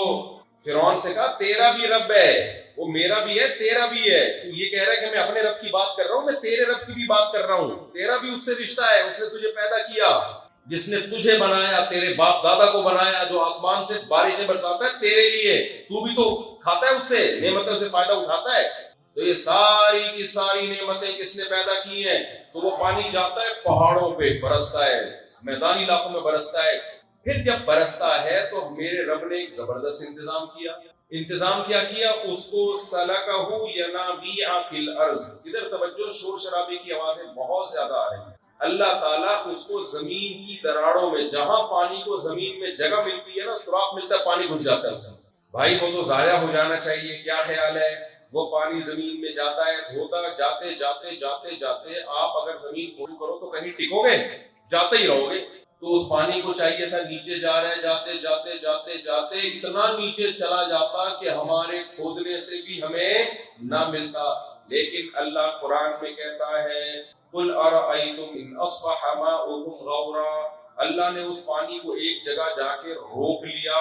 فرعون سے کہا تیرا بھی رب ہے, وہ میرا بھی ہے تیرا بھی ہے. تو یہ کہہ رہا ہے کہ میں اپنے رب کی بات کر رہا ہوں, میں تیرے رب کی بھی بات کر رہا ہوں. تیرا بھی اس سے رشتہ ہے, اس نے تجھے پیدا کیا, جس نے تجھے بنایا, تیرے باپ دادا کو بنایا, جو آسمان سے بارشیں برساتا ہے تیرے لیے, تو بھی تو کھاتا ہے اس سے, نعمتوں سے فائدہ اٹھاتا ہے. تو یہ ساری کی ساری نعمتیں کس نے پیدا کی ہیں؟ تو وہ پانی جاتا ہے پہاڑوں پہ برستا ہے, میدانی علاقوں میں برستا ہے. پھر جب برستا ہے تو میرے رب نے ایک زبردست انتظام کیا اس کو سلکہو ینابیع فی الارض. ادھر توجہ, شور شرابے کی آوازیں بہت زیادہ آ رہی ہیں. اللہ تعالیٰ اس کو زمین کی دراڑوں میں, جہاں پانی کو زمین میں جگہ ملتی ہے نا, سوراخ ملتا ہے, پانی گھس جاتا ہے اس میں. بھائی وہ تو ضائع ہو جانا چاہیے, کیا خیال ہے؟ وہ پانی زمین میں جاتا ہے, دھوتا جاتے جاتے جاتے جاتے آپ اگر زمین کھود کرو تو کہیں ٹکو گے؟ جاتے ہی رہو گے. تو اس پانی کو چاہیے تھا نیچے جا رہے, جاتے جاتے جاتے جاتے اتنا نیچے چلا جاتا کہ ہمارے کھودنے سے بھی ہمیں نہ ملتا. لیکن اللہ قرآن میں کہتا ہے قل ارأیتم ان اصبح ماؤکم غورا. اللہ نے اس پانی کو ایک جگہ جا کے روک لیا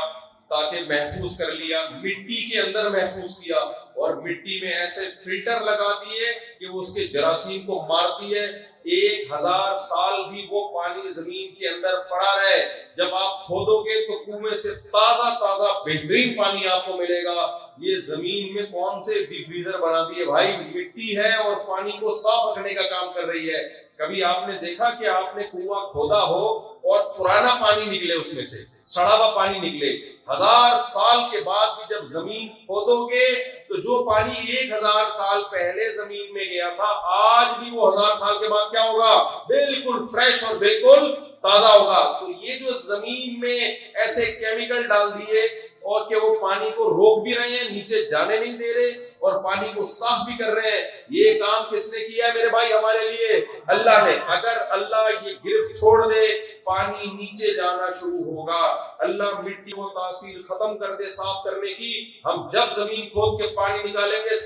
تاکہ محفوظ کر لیا, مٹی کے اندر محفوظ کیا, اور مٹی میں ایسے فلٹر لگا دیے کہ وہ اس کے جراثیم کو مارتی ہے. 1000 سال بھی وہ پانی زمین کے اندر پڑا رہے, جب آپ کھودو گے تو کنویں سے تازہ بہترین پانی آپ کو ملے گا. یہ زمین میں کون سے ڈیفریزر بنا دیے بھائی, مٹی ہے اور پانی کو صاف رکھنے کا کام کر رہی ہے. کبھی آپ نے دیکھا کہ آپ نے کنواں کھودا ہو اور پرانا پانی نکلے, اس میں سے سڑا ہوا پانی نکلے؟ 1000 سال کے بعد بھی جب زمین کھودو گے تو جو پانی 1000 سال پہلے زمین میں گیا تھا, آج بھی وہ 1000 سال کے بعد کیا ہوگا؟ بالکل فریش اور بالکل تازہ ہوگا. تو یہ جو زمین میں ایسے کیمیکل ڈال دیے اور کہ وہ پانی کو روک بھی رہے ہیں, نیچے جانے نہیں دے رہے, اور پانی کو صاف بھی کر رہے ہیں, یہ کام کس نے کیا ہے میرے بھائی؟ ہمارے لیے اللہ نے. اگر اللہ یہ گرفت چھوڑ دے, پانی نیچے جانا شروع ہوگا. اللہ مٹی کو تاثیر ختم کر دے صاف کرنے کی. ہم جب زمین کھود کے پانی نکالیں گے